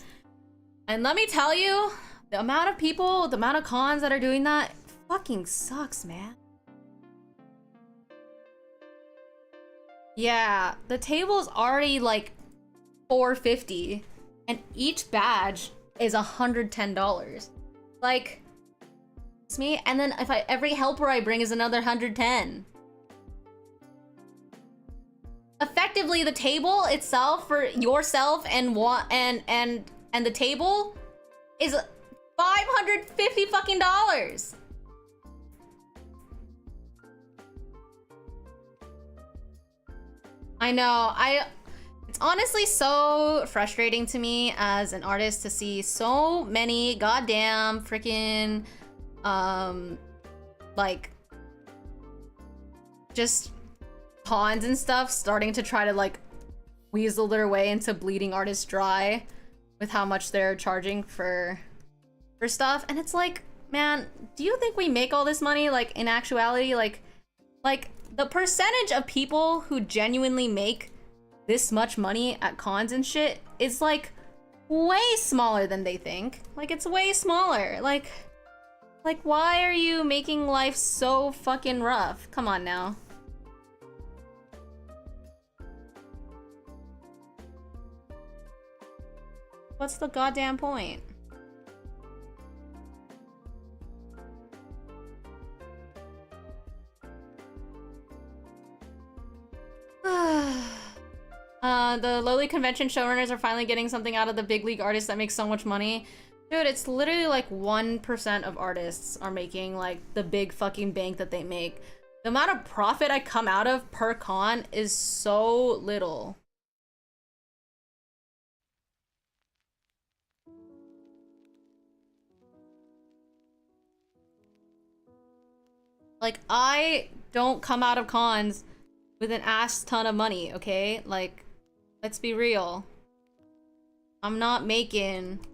And let me tell you, the amount of people, the amount of cons that are doing that fucking sucks, man. Yeah, the table's already like $450 and each badge is $110. Like, it's me, and then if every helper I bring is another $110. Effectively, the table itself for yourself and the table is $550 fucking dollars. I know. It's honestly so frustrating to me as an artist to see so many goddamn freaking like just cons and stuff starting to try to like weasel their way into bleeding artists dry with how much they're charging for stuff. And it's like, man, do you think we make all this money? Like, in actuality, like the percentage of people who genuinely make this much money at cons and shit is like way smaller than they think. Like, it's way smaller. Like why are you making life so fucking rough? Come on now. What's the goddamn point? The lowly convention showrunners are finally getting something out of the big league artists that make so much money. Dude, it's literally like 1% of artists are making like the big fucking bank that they make. The amount of profit I come out of per con is so little. Like, I don't come out of cons with an ass ton of money, okay? Like, let's be real. I'm not making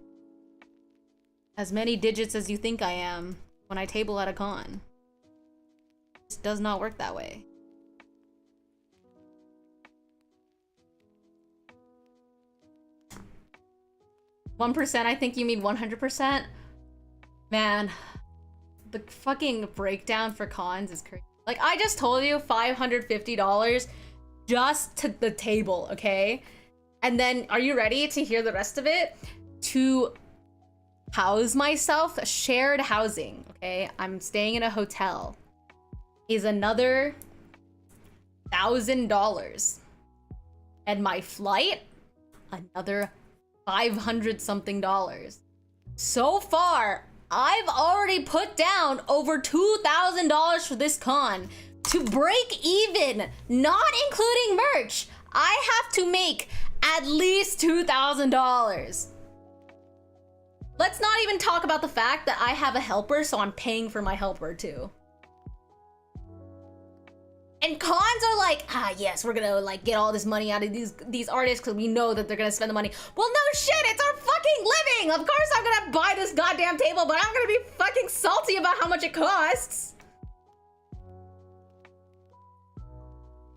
as many digits as you think I am when I table at a con. It does not work that way. %, I think you mean 100%? Man, the fucking breakdown for cons is crazy. Like, I just told you $550 just to the table, okay? And then, are you ready to hear the rest of it? To house myself, shared housing, okay? I'm staying in a hotel. Is another $1,000. And my flight, another 500 something dollars. So far, I've already put down over $2,000 for this con. To break even, not including merch, I have to make at least $2,000. Let's not even talk about the fact that I have a helper, so I'm paying for my helper too. And cons are like, yes, we're gonna like get all this money out of these artists because we know that they're gonna spend the money. Well, no shit, it's our fucking living. Of course I'm gonna buy this goddamn table, but I'm gonna be fucking salty about how much it costs.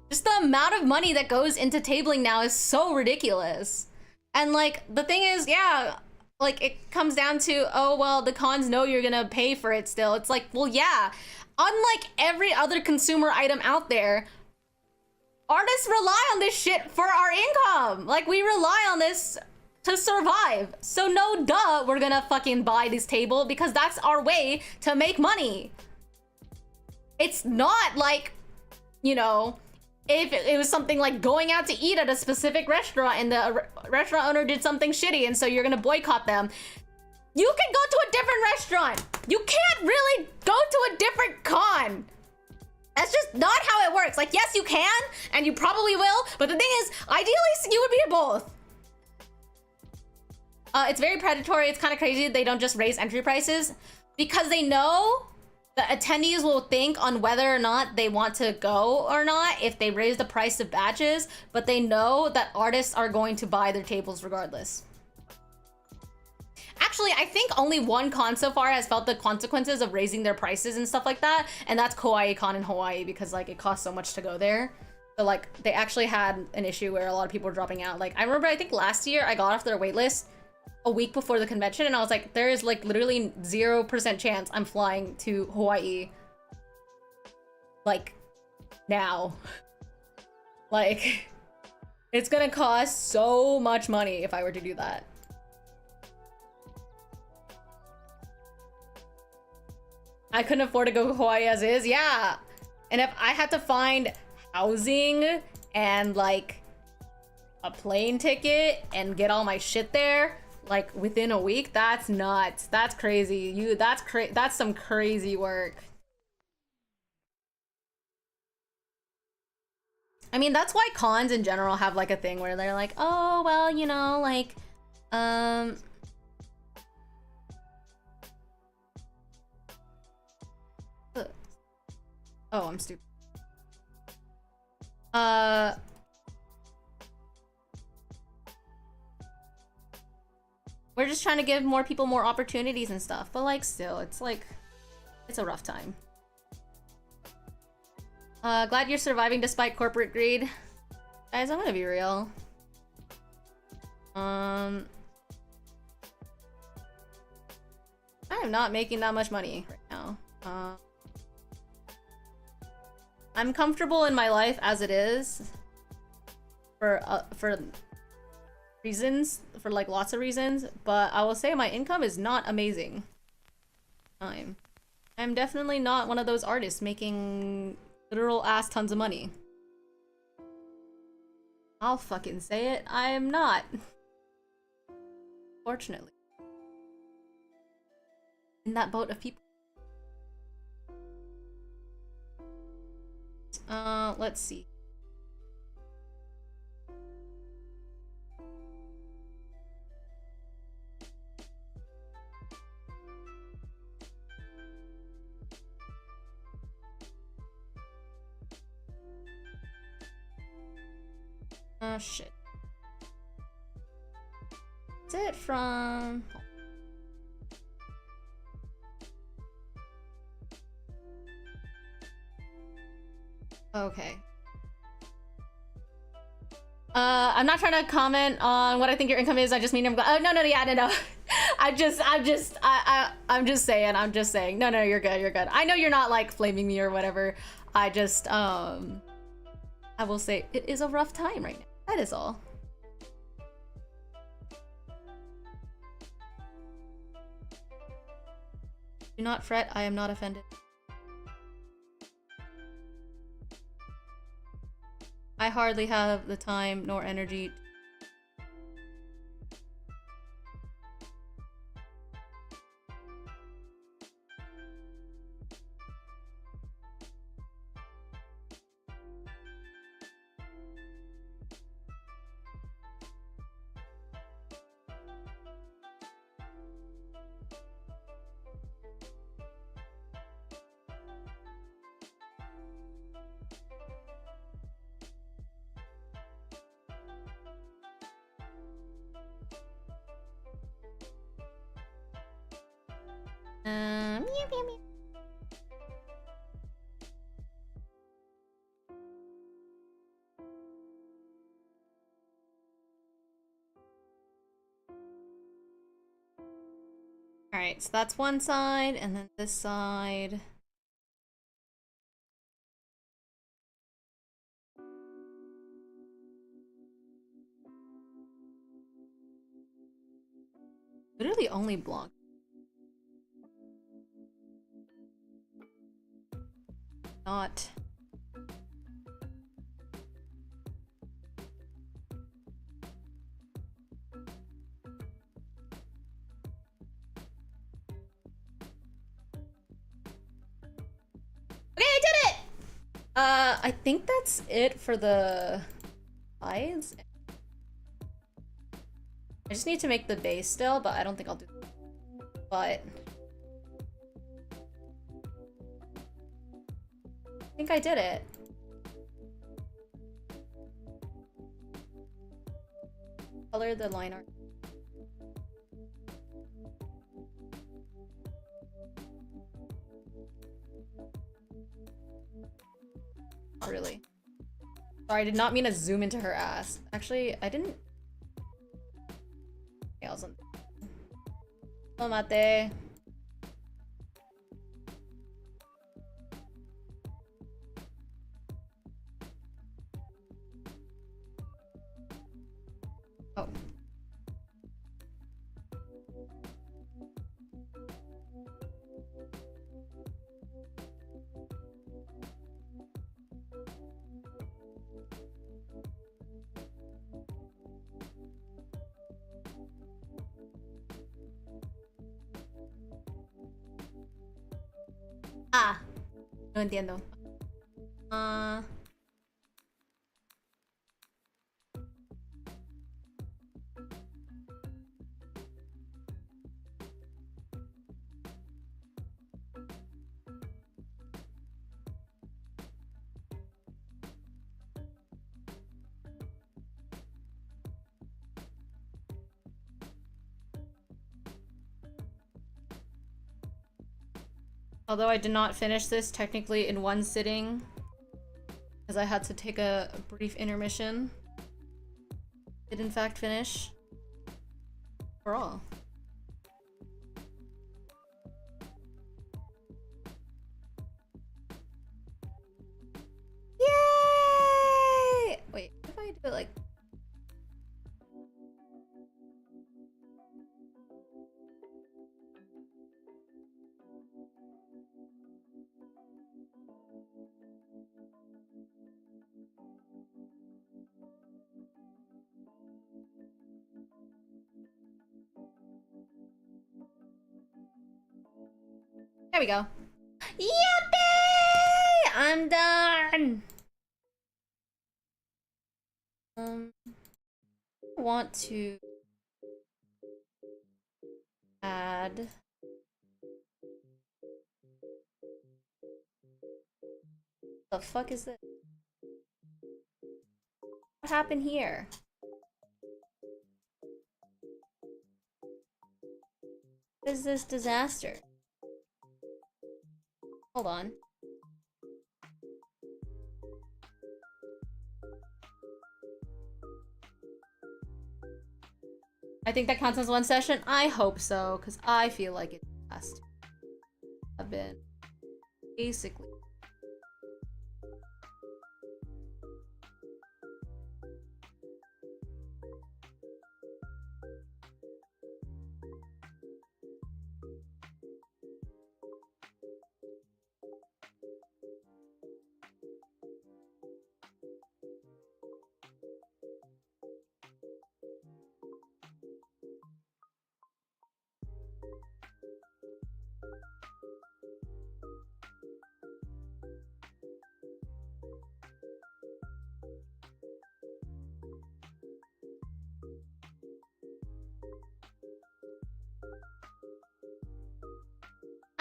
Just the amount of money that goes into tabling now is so ridiculous. And like, the thing is, yeah, like it comes down to, oh, well, the cons know you're gonna pay for it still. It's like, well, yeah. Unlike every other consumer item out there, artists rely on this shit for our income. Like, we rely on this to survive. So no duh, we're gonna fucking buy this table because that's our way to make money. It's not like, you know, if it was something like going out to eat at a specific restaurant and the restaurant owner did something shitty and so you're gonna boycott them. You can go to a different restaurant. You can't really go to a different con. That's just not how it works. Like, yes, you can, and you probably will, but the thing is, ideally, you would be at both. It's very predatory. It's kind of crazy they don't just raise entry prices because they know the attendees will think on whether or not they want to go or not if they raise the price of batches, but they know that artists are going to buy their tables regardless. Actually, I think only one con so far has felt the consequences of raising their prices and stuff like that, and that's Kauai Con in Hawaii because like it costs so much to go there. So like they actually had an issue where a lot of people were dropping out. Like I remember, I think last year I got off their waitlist a week before the convention, and I was like, there is like literally 0% chance I'm flying to Hawaii. Like now, like it's gonna cost so much money if I were to do that. I couldn't afford to go to Hawaii as is, yeah. And if I had to find housing and like a plane ticket and get all my shit there like within a week, that's nuts. That's crazy. That's some crazy work. I mean, that's why cons in general have like a thing where they're like, oh, well, you know, like, oh, I'm stupid. We're just trying to give more people more opportunities and stuff, but like still, it's like, it's a rough time. Glad you're surviving despite corporate greed. Guys, I'm gonna be real. I am not making that much money right now. I'm comfortable in my life as it is for reasons, for like lots of reasons, but I will say my income is not amazing. I'm definitely not one of those artists making literal ass tons of money. I'll fucking say it, I am not. Fortunately. In that boat of people. Let's see. Oh shit. Is it from... Okay. I'm not trying to comment on what I think your income is. I just mean I'm no, yeah, no. I'm just saying. No, you're good. I know you're not like flaming me or whatever. I just, I will say it is a rough time right now. That is all. Do not fret, I am not offended. I hardly have the time nor energy. Meow, meow, meow. Alright, so that's one side, and then this side. Literally only blanc. Not. Okay, I did it! I think that's it for the sides. I just need to make the base still, but I don't think I'll do that. But I think I did it. Color the line art. Not really. Sorry, I did not mean to zoom into her ass. Actually, I didn't. Yeah, I was on. Tomate. Oh. Ah, no entiendo. Although I did not finish this technically in one sitting, because I had to take a brief intermission, did in fact finish for all. Yay! Wait, what if I do it like... There we go. Yippee! I'm done! I want to add... The fuck is this? What happened here? What is this disaster? Hold on. I think that counts as one session. I hope so, because I feel like it has to have been basically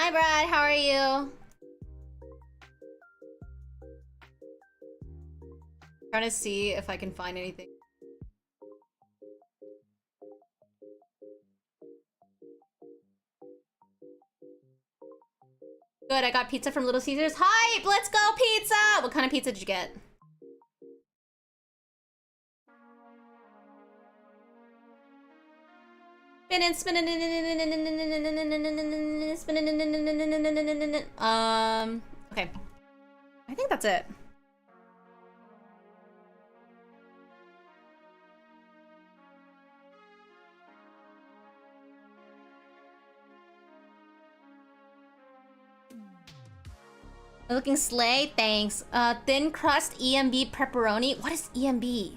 Hi, Brad. How are you? Trying to see if I can find anything. Good, I got pizza from Little Caesars. Hype! Let's go, pizza! What kind of pizza did you get? Okay. I think that's it. Looking slay, thanks. Thin crust EMB pepperoni. What is EMB?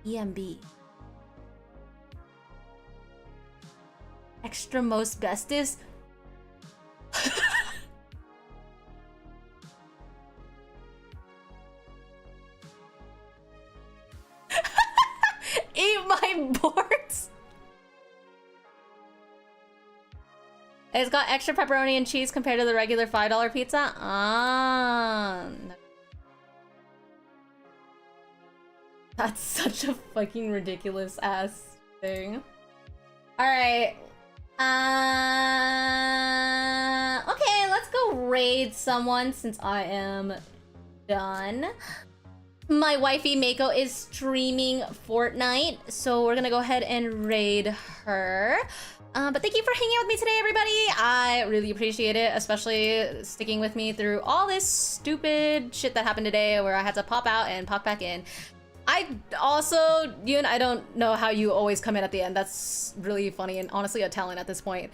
EMB. Extra most bestest. Eat my boards. It's got extra pepperoni and cheese compared to the regular $5 pizza. That's such a fucking ridiculous ass thing. Alright. Okay, let's go raid someone since I am done. My wifey Mako is streaming Fortnite, so we're gonna go ahead and raid her. But thank you for hanging out with me today, everybody. I really appreciate it, especially sticking with me through all this stupid shit that happened today where I had to pop out and pop back in. I also, Yuen, I don't know how you always come in at the end. That's really funny and honestly a talent at this point.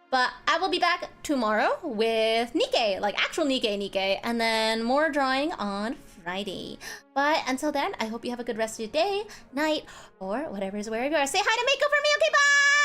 But I will be back tomorrow with Nikkei, like actual Nikkei, and then more drawing on Friday. But until then, I hope you have a good rest of your day, night, or whatever is wherever you are. Say hi to Mako for me, okay, bye!